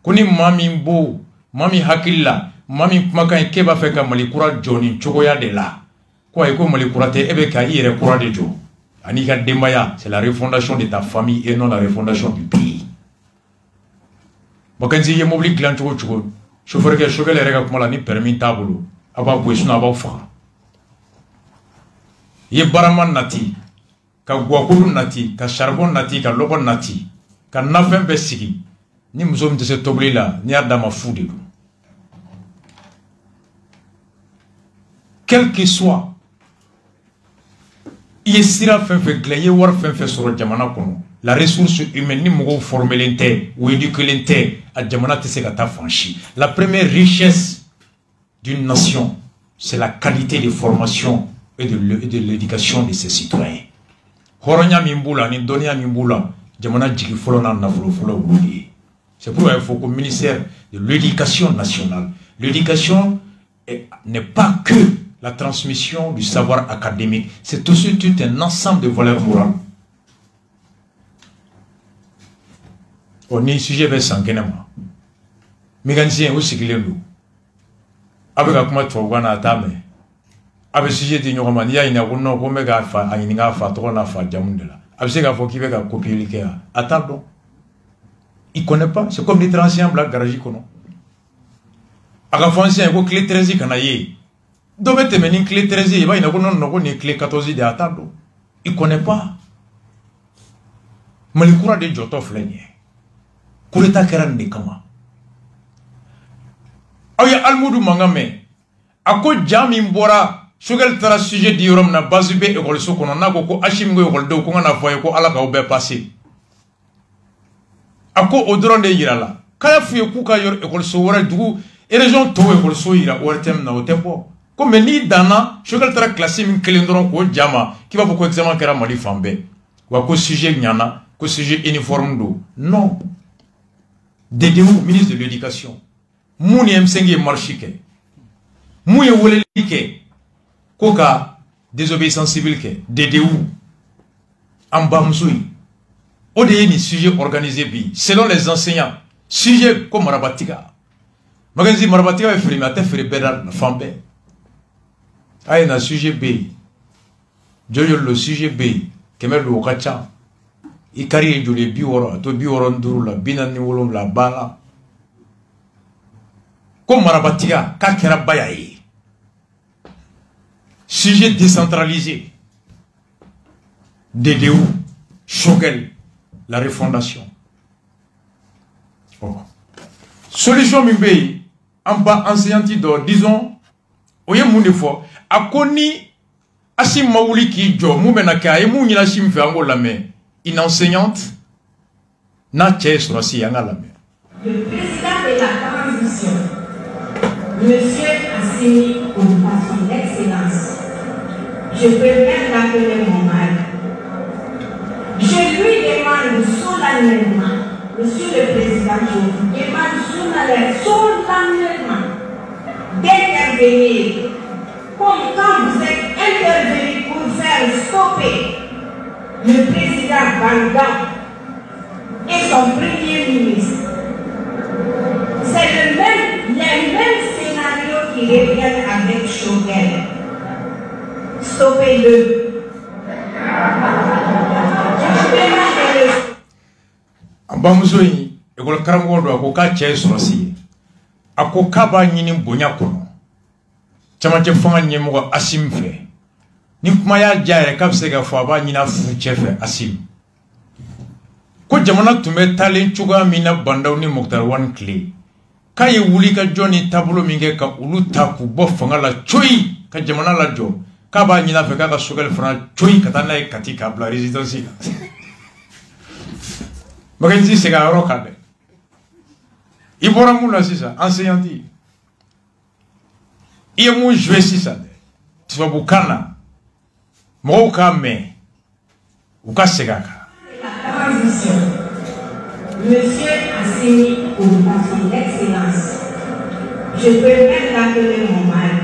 kuni mami hakilla mami maka ke ba fe ka mali kura joni chogo ya de la ko ay ko mali kura te ebe ka ire kura de jo ani ka dembaya c'est la refondation de ta famille et non la refondation du pays. Bakanzi ye mobili gilan cogo chauffeur ke shogel rega kuma la ni permis tabulu aba boisuna aba fa ye baraman nati ka gwakulu nati ka charbon nati ka lobo nati ka nafem be sigi ni muso mte se tobli la ni adama fude do quel que soit ye sira fenfe glaye war fenfe soro jamana kono la ressource humaine ni mogo formelente ou éduquelente à jamana te se gata franchi. La première richesse d'une nation, c'est la qualité de formation et de l'éducation de ses citoyens. Horonya mimbula ni donia mimbula jamana jigi folona na folo wudi. C'est pourquoi il faut qu'au ministère de l'éducation nationale, l'éducation n'est pas que la transmission du savoir académique, c'est aussi tout un ensemble de valeurs morales. On est sujet vers sanguinement. Mécanicien aussi qu'il est nous. Avec un comment tu vois na tame. Avec sujet de nous il y a une agono comme mega fa a une gafa trop na fa jamundela. Avec ce qu'il faut qu'il va copier le cas. Attends donc. Il connaît pas. C'est comme les transients black garage kono. Aga français ko clé 13 kana yi. Dobe te meni clé 13 il va une agono no ni clé 14 de attends donc. Il connaît pas. Malikura de joto flenye. Kureta keran de kama aya almudu mangame ako jami mbora shugel tara sujet di yorom na bazube école so kono nako ko ashim go école do ko ngana foye ko ala ka obe passé ako odron de yirala kaya fuye ku ka yor école so wora dugu région to école so yira ortem na otempo ko meni dana shugel tara classe min kelendron ko jama ki va ko examen kera mali fambe wa ko sujet nyana ko sujet uniforme do non. Dédéou, ministre de l'éducation. Mouni M5 marchike. Mouye wolelike. Koka, désobéissance civile ke. Dédéou. Amba msoui. Odeye ni sujet organisé bi. Selon les enseignants. Sujet comme Marabatika. Maganzi Marabatika est frimé. Ate fri bedar fambe. Aye na sujet B. Jojo le sujet B. Kemer le okacha. Ikari jule biworo to biworo nduru la binani wolom la bala ko marabatiga ka kera bayayi sujet décentralisé. DDO, Shogel, la refondation. Oh. Solution Mimbe, en bas enseignanti d'or, disons, oye moun de fois, a koni asim maouli ki jo, mou menaka, et mou nina sim fe ango la main, une enseignante, na tche sur si yanga la main. Le président de la transition, Monsieur Assimi Oupa, son excellence, je peux même l'appeler mon mari. Je lui demande solennellement, Monsieur le Président, je vous demande solennellement d'intervenir comme quand vous êtes intervenu pour faire stopper le président Banda et son premier ministre. C'est les mêmes scénarios qui reviennent avec Shogel. Stoppez-le. Ambamuzoyi, ekol karamgo do akoka che sorosi. Akoka ba nyini bonya kono. Chama che fanga nyemo asim fe. Ni kuma ya jaire kapsega fo ba nyina fu chefe asim. Ko jamana tumbe talen chuga mina bandaw ni Moktar Wan Kle. Kaye wuli ka joni tablo minge ka ulu taku bo fanga la choi ka jamana la jo. Ka ba nyina fe ka Shogel fana choi katana e katika bla résidence. Makenzi sega rokade. Ibora muna sisa enseignanti. Iye mu jouer sisa de. Tiwa bukana. Mo ka me. Uka sega ka. Transition. Monsieur Assimi Oupa, son excellence, je peux même l'appeler mon mari.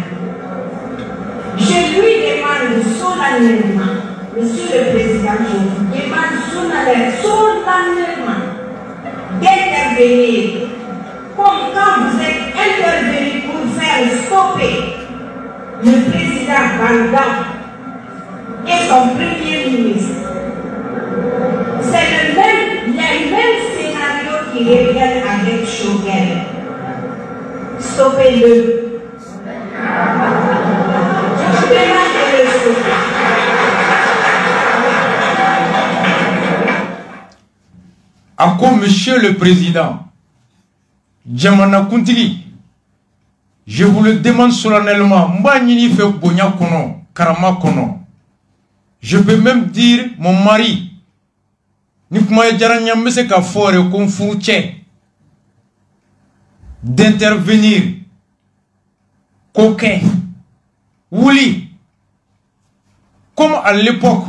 Je lui demande solennellement, Monsieur le Président, je vous demande solennellement d'intervenir comme quand vous êtes intervenu pour faire stopper le président Banda et son premier ministre. C'est les mêmes scénarios qui reviennent avec Shogel. Stoppez-le. Je demande de le stopper. Encore, Monsieur le Président, Djamana Kuntili, je vous le demande solennellement, Mbanini fait Bonya Kono, Karama Kono. Je peux même dire mon mari, Nikmaye Djaranya Meseka Fore Konfouche, d'intervenir, coquin, Wouli, comme à l'époque,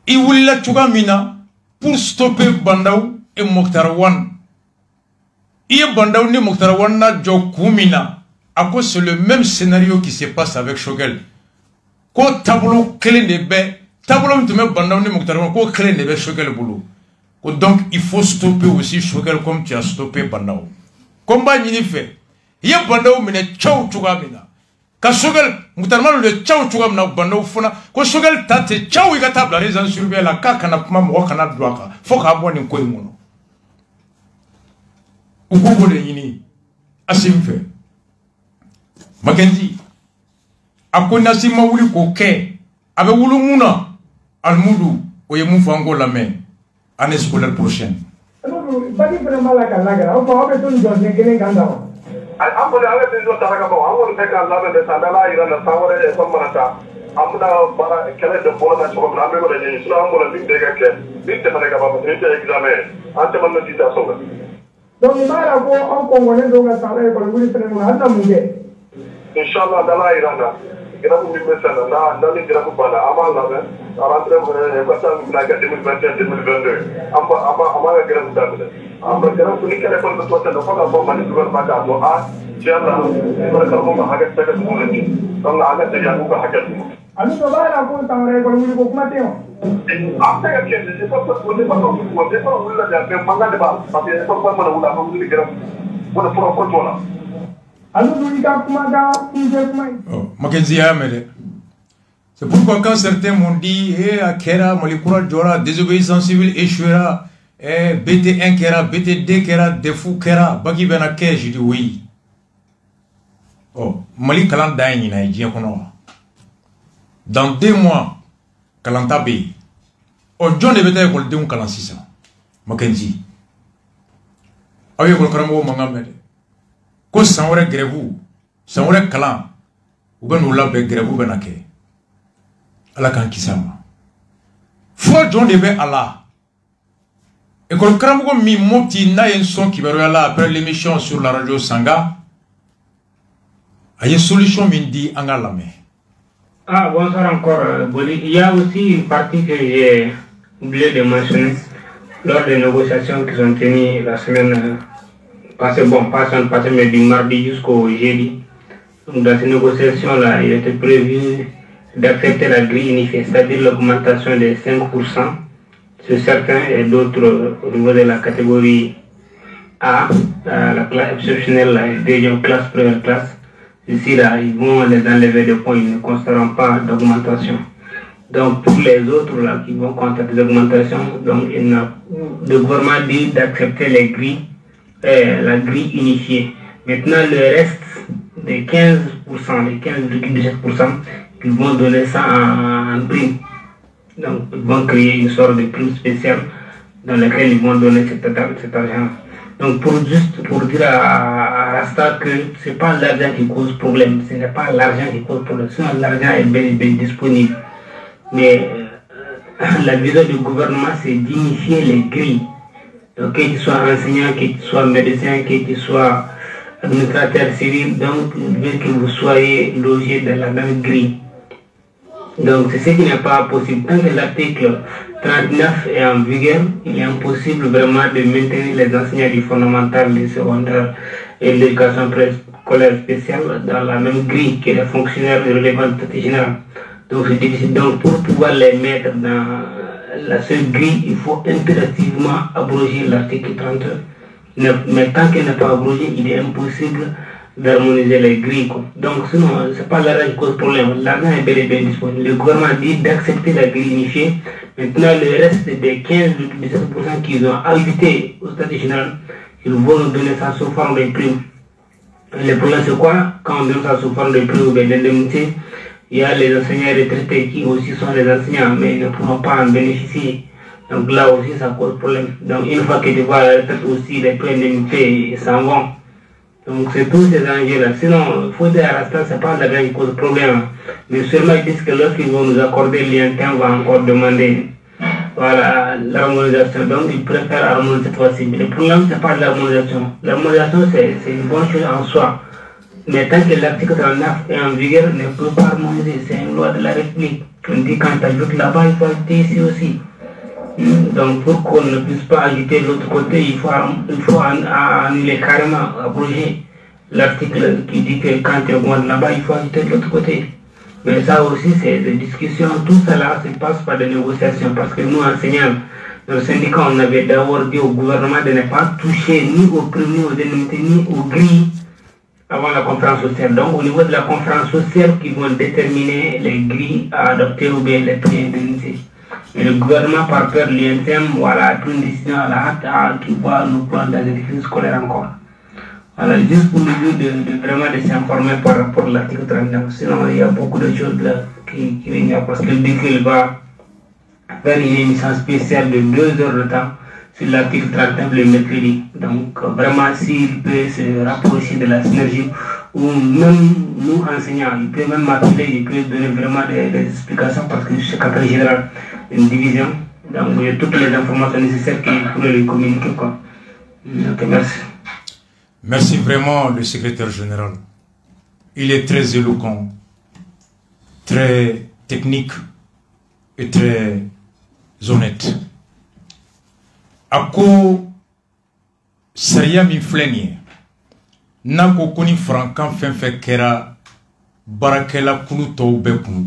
il voulait la Tchougamina pour stopper Bandaou et Moktar Wan. Et Bandaou et Moktar Wan na jo Koumina. À cause c'est le même scénario qui se passe avec Shogel. Ko tableau clé de bé, tableau de Bandaou et Moktar Wan, ko clé de bé Shogel boulot. Donc il faut stopper aussi Shogel comme tu as stoppé Bandaou. Combat n'y fait. Il y a Bandaou mine tchao Tchougamina. Ka Shogel, mutarman le tchao chugam na Bandaou fona, ko Shogel tate tchao igata la raison sur la kaka na kuma mo kana douaka. Faut ka boni ko imono. Ugogo de yini asim fe. Makenzi akona sima wuli ko ke abe wulu muna almudu oye mu fango la main année scolaire prochaine. Badi vraiment la kalaga, on va ton journée kenen kanda. Amole ale bizo taraka ba amole te kan labe de sandala ira na sawore e so manata amuna bara kele de bola na choko na mego de ni sura amole bi de ke bi te mane ka ba ni te examen ante man no dita so. Donc il m'a rapport en congolais donc à savoir que vous êtes vraiment à Namoué. Inshallah dala ira na ira bu bi mesana na ndani ira bu bala amal na be arantre ko ta na ka 2021 2022 ama gira bu dabele amma gira bu ni kele ko to ta no ko ba mani gouvernement ka to a tiala ko ka mo ha ga ta ka mo ni donc ala ta ya ko ha ga alors on va rapport ta re ko vous ko kuma teo après que je pas ko ne pas ko ko de ko wala da be manga de ba parce que ko ko mo wala ko ni gira wala pro ko to la alors nous ka kuma ga inje kuma Makenzi Amede. C'est pourquoi quand certains m'ont dit Akera, Molikura Djora, désobéissance civile échouera, BT1 Kera, BT2 Kera, Defou Kera, Baki Benake, je dis oui. Oh, Mali kalan da yin na jiya kono. Dans 2 mois, kalanta be. O John de beta école de un kalan sisa. Makenzi. Awe école karamo mangamede. Ko sanwore grève, sanwore kalan. Ou ben ou la be grève ou benake. Ala kan kisama. Fo John de be ala. École karamo mi moti na yen son qui va là après l'émission sur la radio Sanga. Il y a une solution mindi en galamé. Ah, bonsoir encore, Boli. Il y a aussi une partie que j'ai oublié de mentionner lors des négociations qui sont tenues la semaine passée, bon, pas la semaine passée, mais du mardi jusqu'au jeudi. Donc, dans ces négociations-là, il était prévu d'accepter la grille unifiée, c'est-à-dire l'augmentation de 5% sur certains et d'autres au niveau de la catégorie A, la classe exceptionnelle, la deuxième classe, première classe. Ici, là, ils vont les enlever de points, ils ne constateront pas d'augmentation. Donc, pour les autres, là, qui vont constater des augmentations, donc, le gouvernement dit d'accepter les grilles, la grille unifiée. Maintenant, le reste des 15%, les 15,17%, ils vont donner ça en prime. Donc, ils vont créer une sorte de prime spéciale dans laquelle ils vont donner cet argent. Donc, pour dire à Rasta que ce n'est pas l'argent qui cause problème, ce n'est pas l'argent qui cause problème, sinon l'argent est bien disponible. Mais la vision du gouvernement, c'est d'unifier les grilles. Donc, que tu sois enseignant, que tu sois médecin, que tu sois administrateur civil, donc il veut que vous soyez logés dans la même grille. Donc, c'est ce qui n'est pas possible. Tant que l'article 39 est en vigueur, il est impossible vraiment de maintenir les enseignants du fondamental, du secondaire et de l'éducation préscolaire spéciale dans la même grille que les fonctionnaires relevant de statut général. Donc, c'est difficile. Donc, pour pouvoir les mettre dans la seule grille, il faut impérativement abroger l'article 39. Mais tant qu'il n'est pas abrogé, il est impossible d'harmoniser les grilles. Donc, sinon, ce n'est pas l'argent qui cause problème. L'argent est bel et bien disponible. Le gouvernement dit d'accepter la grille unifiée. Maintenant, le reste des 15,17% qu'ils ont ajouté au statut général, ils vont nous donner ça sous forme de primes. Le problème, c'est quoi? Quand on donne ça sous forme de primes ou d'indemnité, il y a les enseignants retraités qui aussi sont les enseignants, mais ils ne pourront pas en bénéficier. Donc là aussi, ça cause problème. Donc, une fois que tu vois la retraite aussi, les prix d'indemnité s'en vont. Donc c'est tous ces enjeux-là. Sinon, il faut dire à l'instant, ce n'est pas l'argent qui cause problème. Mais seulement ils disent que lorsqu'ils vont nous accorder l'INTEM, on va encore demander voilà, l'harmonisation. Donc ils préfèrent harmoniser cette fois-ci. Mais le problème, ce n'est pas l'harmonisation. L'harmonisation, c'est une bonne chose en soi. Mais tant que l'article 39 est en vigueur, on ne peut pas harmoniser. C'est une loi de la République. On dit quand tu ajoutes là-bas, il faut ajouter ici aussi. Donc pour qu'on ne puisse pas ajouter de l'autre côté, il faut annuler carrément, abroger l'article qui dit que quand tu augmentes là-bas, il faut ajouter de l'autre côté. Mais ça aussi, c'est des discussions, tout cela se passe par des négociations. Parce que nous, enseignants, dans le syndicat, on avait d'abord dit au gouvernement de ne pas toucher ni aux primes, ni aux indemnités, ni aux grilles avant la conférence sociale. Donc au niveau de la conférence sociale, qui vont déterminer les grilles à adopter ou bien les prix indemnités. Et le gouvernement, par peur de l'INTEM, voilà, a pris une décision à la hâte qui va nous prendre dans les études scolaires encore. Voilà, juste pour nous dire de vraiment de s'informer par rapport à l'article 39. Sinon, il y a beaucoup de choses là qui viennent, parce qu'il dit qu'il va faire une émission spéciale de 2 heures de temps sur l'article 39 le mercredi. Donc, vraiment, s'il peut se rapprocher de la synergie, ou même nous enseignants, il peut même m'appeler, il peut donner vraiment des explications, parce que je suis secrétaire général d'une division. Donc, il y a toutes les informations nécessaires qu'il pourrait les communiquer. Quoi. Ok, merci. Merci vraiment, le secrétaire général. Il est très éloquent, très technique et très honnête. Ako sariya min filɛ nin ye n'an ko ni farankan fɛn fɛn kɛra baarakɛla kulu tɔw bɛɛ kun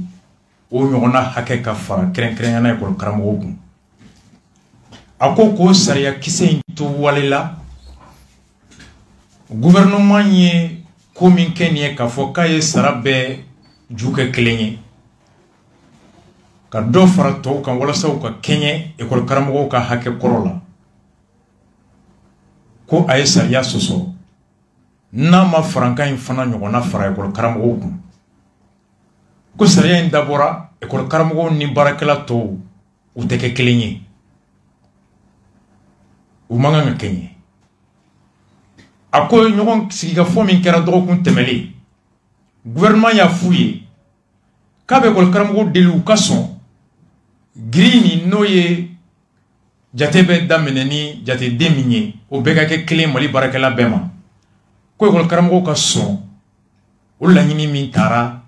o ɲɔgɔnna hakɛ ka fara kɛrɛnkɛrɛnnenya ekɔli karamɔgɔw kun a ko k'o sariya kisɛ in to wale la gouvernement ye ko min kɛ nin ye k'a fɔ k'a ye sara bɛɛ ju kɛ kelen ye ka dɔ fara tɔw kan walasa u ka kɛɲɛ ekɔli karamɔgɔw ka hakɛ kɔrɔ la ko a ye sariya sɔsɔ n'a ma farankan in fana ɲɔgɔnna fara ekɔli karamɔgɔw kun ko sariya in dabɔra ekɔli karamɔgɔw ni baarakɛla tɔw u tɛ kɛ kelen ye u man kan ka kɛ ɲɛ a ko ɲɔgɔn sigikafɔ min kɛra dɔgɔkun tɛmɛlen gouvernement y'a f'u ye k'a bɛ ekɔli karamɔgɔw deli u ka sɔn giri nin n'o ye jate bɛ daminɛ ni jateden min ye o bɛɛ ka kɛ kelen Mali baarakɛla bɛɛ ma ko ekɔli karamɔgɔw ka sɔn o laɲini min taara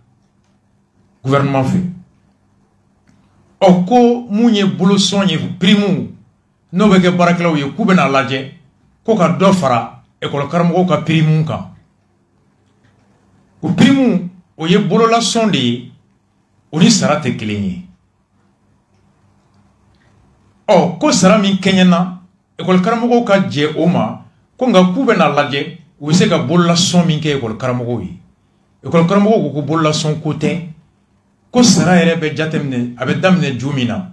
gouvernement fɛ ɔ ko mun ye bolosɔn ye prime n'o bɛ kɛ baarakɛlaw ye k'u bɛna lajɛ ko ka dɔ fara ekɔli karamɔgɔw ka prime kan o prime o ye bololasɔn de ye o ni sara tɛ kelen ye ɔ ko sara min kɛɲɛna ekɔli karamɔgɔw ka jɛ o ma ko nka k'u bɛna lajɛ u bɛ se ka bololasɔn min kɛ ekɔli karamɔgɔw ye ekɔli karamɔgɔw ko ko bololasɔn ko tɛ ko sara yɛrɛ bɛ jateminɛ a bɛ daminɛ ju min na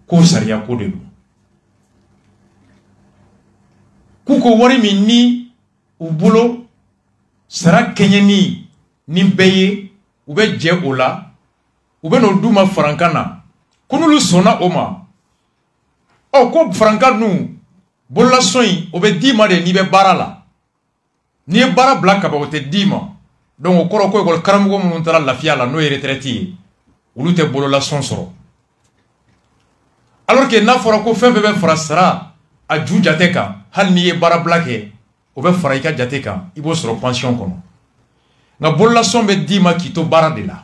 ko sariya ko de don k'u ko wari min ni u bolo sara kɛɲɛni ni bɛɛ ye u bɛ jɛ o la u bɛ n'o d'u ma farankan na ko n'olu sɔnna o ma ɔ ko farankan dun bololasɔn in o bɛ d'i ma de n'i bɛ baara la n'i ye baara bila ka ban o tɛ d'i ma donc o kɔrɔ ko ekɔli karamɔgɔ minnu taara lafiya la n'o ye retraite ye olu tɛ bololasɔn sɔrɔ alors que n'a fɔra ko fɛn fɛn bɛ fara sara a ju jate kan hali n'i ye baara bila kɛ o bɛ fara i ka jate kan i b'o sɔrɔ pension kɔnɔ nka bololasɔn bɛ d'i ma k'i to baara de la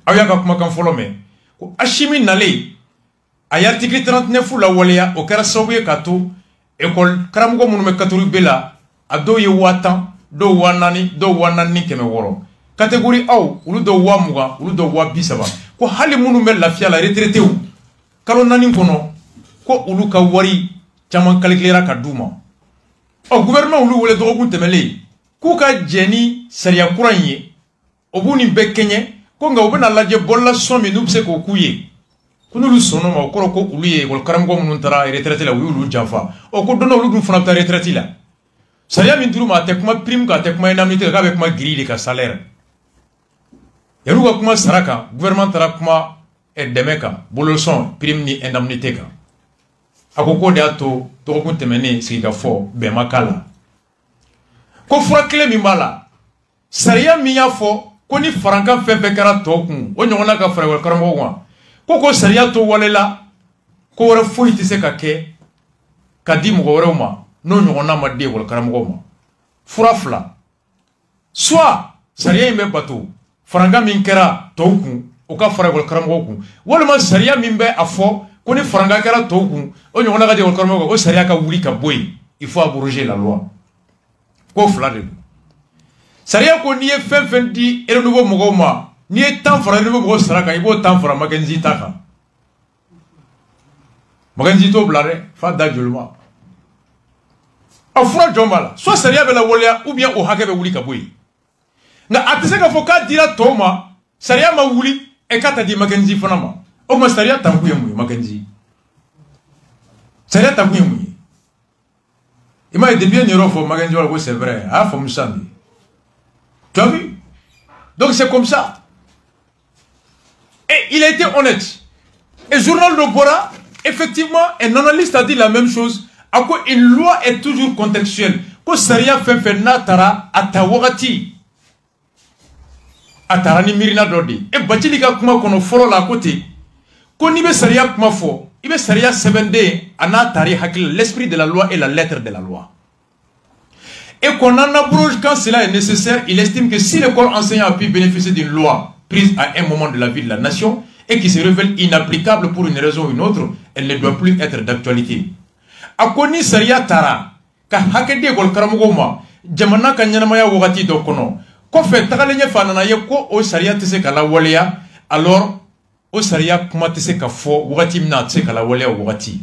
aw y'a ka kumakan fɔlɔ mɛn ko Asimi nalen a ye article 39 lawaleya o kɛra sababu ye k'a to ekɔli karamɔgɔ minnu bɛ catégorie B la a dɔw ye 5000 dɔw 4000 dɔw 4600 catégorie aw olu dɔw 20000 olu dɔw 30000 ko hali minnu bɛ lafiya la retraité kalo 4 kɔnɔ ko olu ka wari caman calculera ka d'u ma ɔ gouvernement olu wele dɔgɔkun tɛmɛlen k'u ka jɛ ni sariya kura in ye o b'u nin bɛɛ kɛɲɛ ko nka u bɛna lajɛ bololasɔn min n'u bɛ se k'o k'u ye ko n'olu sɔnn'o ma o kɔrɔ ko olu ye ekɔli karamɔgɔ minnu taara retraite la u y'olu janfa ɔ ko don dɔ olu dun fana bɛ taa retraite la sariya min dir'u ma a tɛ kuma prime kan a tɛ kuma indemnité kan k'a bɛ kuma grille de kan salaire yan'u ka kuma sara kan gouvernement taara kuma dɛmɛ kan bolosɔn prime ni indemnité kan a ko k'o de y'a to dɔgɔkun tɛmɛnen sigikafɔ bɛn ma k'a la ko fura kelen min b'a la sariya min y'a fɔ ko ni farankan fɛn fɛn kɛra tɔw kun o ɲɔgɔnna ka fara ekɔli karamɔgɔw kan ko sariya to walela ko wɛrɛ foyi tɛ se ka kɛ ka di mɔgɔ wɛrɛw ma n'o ɲɔgɔnna ma di ekɔli karamɔgɔw ma fura fila soit sariya in bɛ bato farankan min kɛra tɔw kun o ka fara ekɔli karamɔgɔw kun walima sariya min bɛ a fɔ ko ni farankan kɛra tɔw kun o ɲɔgɔnna ka di ekɔli karamɔgɔw kan o sariya ka wuli ka bɔ yen il faut abroger la loi ko fila de don sariya ko n'i ye fɛn fɛn di renouveau mɔgɔw ma n'i ye temps fara renouveau mɔgɔw sara kan i b'o temps fara Mackenzie ta kan Mackenzie t'o bila dɛ f'a da joli ma a fura jɔn b'a la soit sariya bɛ lawaleya ou bien o hakɛ bɛ wuli ka bɔ yen nka a tɛ se k'a fɔ k'a dira tɔw ma sariya ma wuli k'a ta di Mackenzie fana ma o tuma sariya tankun ye mun ye Mackenzie sariya tankun ye mun ye i m'a ye depuis ye nin yɔrɔ fɔ Mackenzie wala ko c'est vrai a y'a faamu sisan de. Tu as vu? Donc c'est comme ça. Et il a été honnête. Et Journal de Bora, effectivement, un analyste a dit la même chose. À quoi une loi est toujours contextuelle. Ko sariya fɛn fɛn n'a taara a ta wagati a taara ni miirina dɔ de e Bacili ka kuma kɔnɔ fɔlɔ la a ko ten ko n'i bɛ sariya kuma fɔ i bɛ sariya sɛbɛnden a n'a taara i hakili la l'esprit de la loi et la lettre de la loi. Et qu'on en abroge quand cela est nécessaire, il estime que si le corps enseignant a pu bénéficier d'une loi prise à un moment de la vie de la nation et qui se révèle inapplicable pour une raison ou une autre, elle ne doit plus être d'actualité. A koni sariya tara ka hakede ekɔli karamɔgɔw ma jamana ka ɲɛnamaya wagati dɔ kɔnɔ kɔfɛ tagalen ɲɛfɛ a nana ye ko o sariya tɛ se ka lawaleya alors o sariya kuma tɛ se ka fɔ wagati min na a tɛ se ka lawaleya o wagati.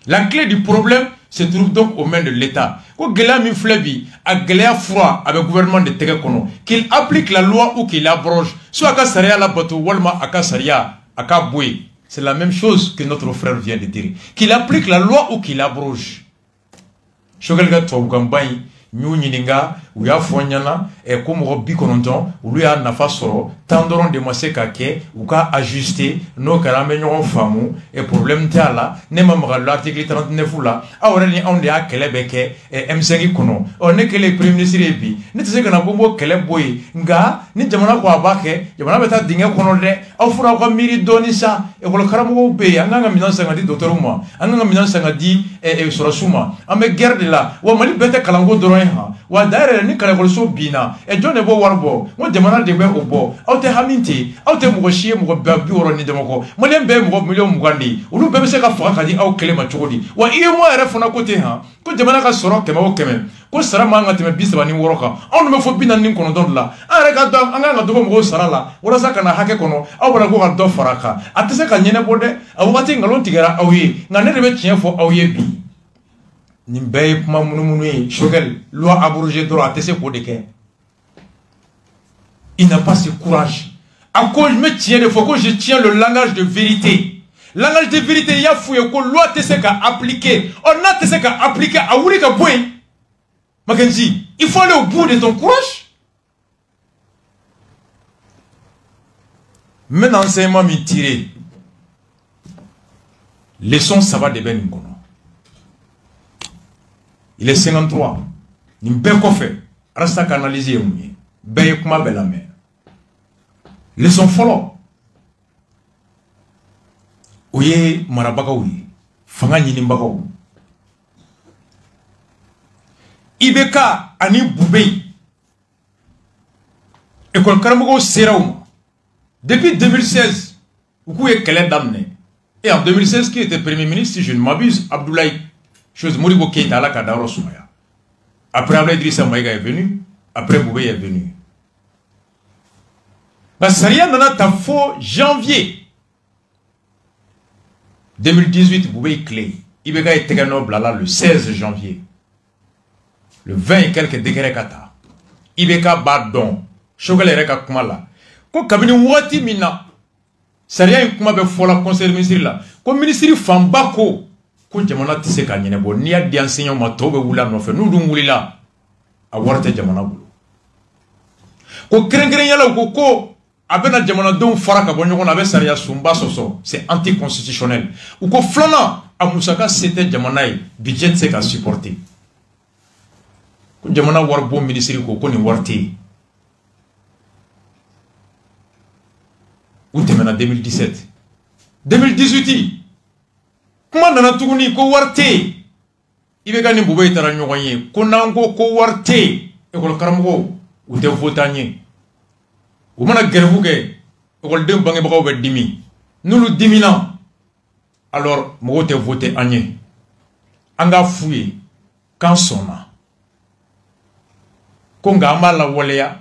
La clé du problème se trouve donc aux mains de l'État. Ko gɛlɛya min filɛ bi a gɛlɛya fura a bɛ gouvernement de tɛgɛ kɔnɔ qu'il applique la loi ou qu'il abroge soit a ka sariya labato walima a ka sariya a ka bɔ yen. C'est la même chose que notre frère vient de dire. Qu'il applique la loi ou qu'il abroge. Choguel ka tubabukan ba in ñu ñininga u ya fonyana e ko mo bi kononton ulu ya nafa soro tandoron de mose ka ke u ka ajuster no kala me ñoo famu e problème tala ne ma ma l'article 39 la awre ni on de a kele beke M5 kono o ne kele premier ministre bi ne tse kana bombo kele boy nga ni jamana ko abake jamana beta dinga kono de aw fura ko miri doni sa e ko karamo be anga minan sanga di docteur mo anga minan sanga di e soro suma ame guerre de la wa mali beta kalango doron ha wa daire ni kala ko so bina e jone bo warbo mo jamana de be obo aw te haminti aw te mo shie mo babi woro ni demako mo len be mo million mugandi ulu be se ka fa ka di aw kele ma chogodi wa iyo mo era fona ko te ha ko jamana ka soro kema o keme ko sara ma ngati me bisaba ni woro ka on me fo bina ni kono don la are ka do anga ngado mo sara la wala saka na hake kono aw wala ko ka do faraka atese ka nyene bode aw wati ngalon tigara aw yi ngane de be tien fo aw ye bi Nimbe kuma munu Choguel, loi abrogée droit, t'es quoi de quai? Il n'a pas ce courage. À quoi je me tiens, il faut que je tiens le langage de vérité. Langage de vérité, il y a fouillé que loi t'es qu'à appliquer. On a t'es qu'à appliquer à Oulika Point. Mackenzie, il faut aller au bout de ton courage. Maintenant, enseignement m'y tirer. Leçon, ça va de Ben Ngono. Il est 53. Il n'y a pas de fait. Reste à analyser. Il y a pas de fait. Leçon follow. Oye marabaka oui. Fanga nyini mbaka oui. Ibeka ani Boubé. École Karamogo Seraoum. Depuis 2016, où est Khaled Damne. Et en 2016, qui était Premier ministre, si je ne m'abuse, Abdoulaye chose Moribo Keita la Kadaro Soumaya. Après Abdoulaye Idrissa Maïga est venu, après Boubé est venu. Saria nana ta faux janvier 2018 Boubé clé. Ibeka est Tegano Blala le 16 janvier. Le 20 et quelques degrés kata. Ibeka Badon. Choguel Reka Kumala. Ko kabini wati mina. Saria kuma be fola conseil ministre la. Ko ministre Fambako. Ko jamana tise ka nyene bo ni ya di enseignant ma tobe wula no fe nu dum wulila a warta jamana bulu ko kren yala ko abena jamana don faraka bo nyoko na be sariya sumba soso c'est anticonstitutionnel ou ko flana a musaka c'était jamana yi budget se ka supporter ko jamana war bo ministre ko ni warti ou temena 2017 2018 Comment nana tuguni ko warte ibe gani Boubé tara ñogoye ko nango ko warte école karamogo ou te votanye ou mana gerbuge école dem bangi bakaw be dimi nulu dimina alors mo te voter anye anga fouye quand sonna ko nga mala woleya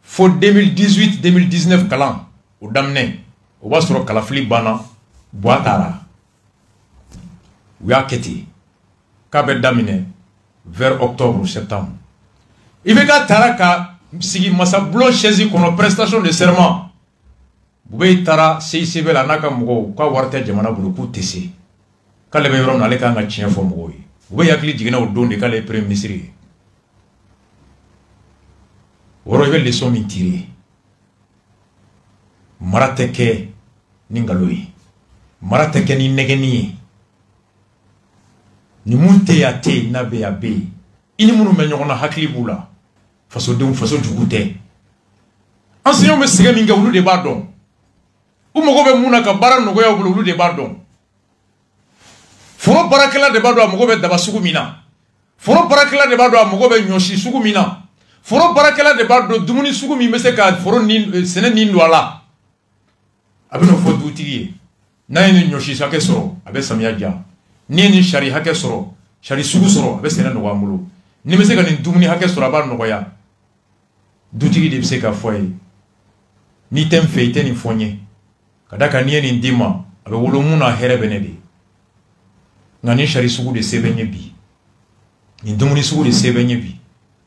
fo 2018 2019 kalan o damne o basro kala fli bana boatara Ouaketi, Kabet Damine, vers octobre ou septembre. Il veut que Taraka, si Massa Blo Chezi, qu'on a prestation de serment. Boubé Tara, CICB, la Nakamugo, quoi Warte Jamana Bouloukou Tessi. Quand les Béron n'allaient qu'à un chien for Moui. Boubé Yakli Digna au don de Calais Premier ministre. Vous revez les sommes tirées. Marateke Ningaloi. Marateke ni Negeni. Ni munte ya te na be ya be ini munu me nyona hakli bula faso de faso jugute enseignant me sege minga wulu de badon u mogo be muna ka bara no go ya wulu de badon foro barakela de badon mogo be daba sugu mina foro barakela de badon mogo be nyoshi sugu mina foro barakela de badon dumuni sugu mi mese ka foro ni sene ni ndwala abino fo dutigi na ni nyoshi sake so abe samia dia ni shari hake soro shari sugu soro abe sene no wamulu ni mese ka ni dumuni hake soro aba no ya dutigi de bse ka foye ni tem feite ni fonye kadaka ni ni ndima abe wolo muna here benedi ngani shari sugu de sebenye bi ni dumuni sugu de sebenye bi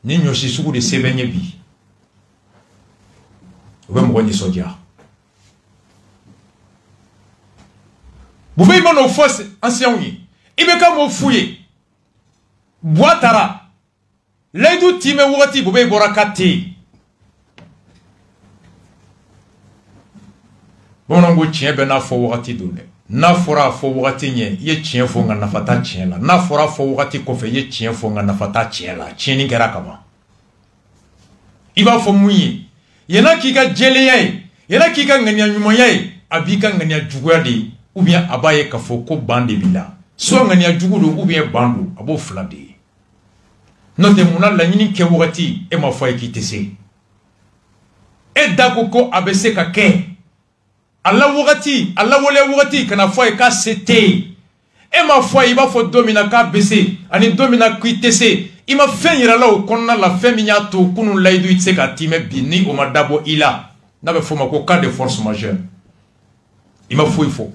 ni nyoshi sugu de sebenye bi obe mo ni sodia Boubé mano fosse ancien oui. Il me comme au fouillé. Boitara. layidu time wagati bobe bora kate bonongo tien be na fo wagati dole na fora fo wagati nye ye tien fo nga nafata tien la na fora fo wagati ko fe ye tien fo nga nafata tien la tien ni kera kama iba fo muyi yena kika jele yai yena kika ngania nyuma yai abika ngania jugoya de ou bien abaye ka fo ko bande bila so ngania jugudo ou bien bandu abo flade note muna la nyini ke wagati e ma fo ekitese e dako ko abese ka ke Allah wagati Allah wole wagati kana fo ka sete e ma fo iba fo domina ka bese ani domina kuitese ima fen yira la o konna la fen minya to kunu laidu itse ka time bini o madabo ila na be fo mako cas de force majeure ima fo ifo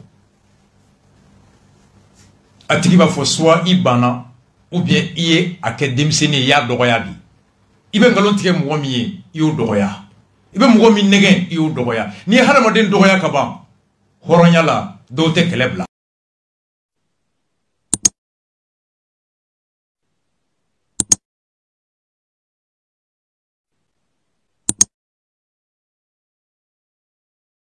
atiki ba fo soit ibana ou bien iye akademseni ya dogoya bi ibe ngalon tike mo mi yo dogoya ibe mo mi negen yo dogoya ni haramaden dogoya ka ban horonya la do te kelebla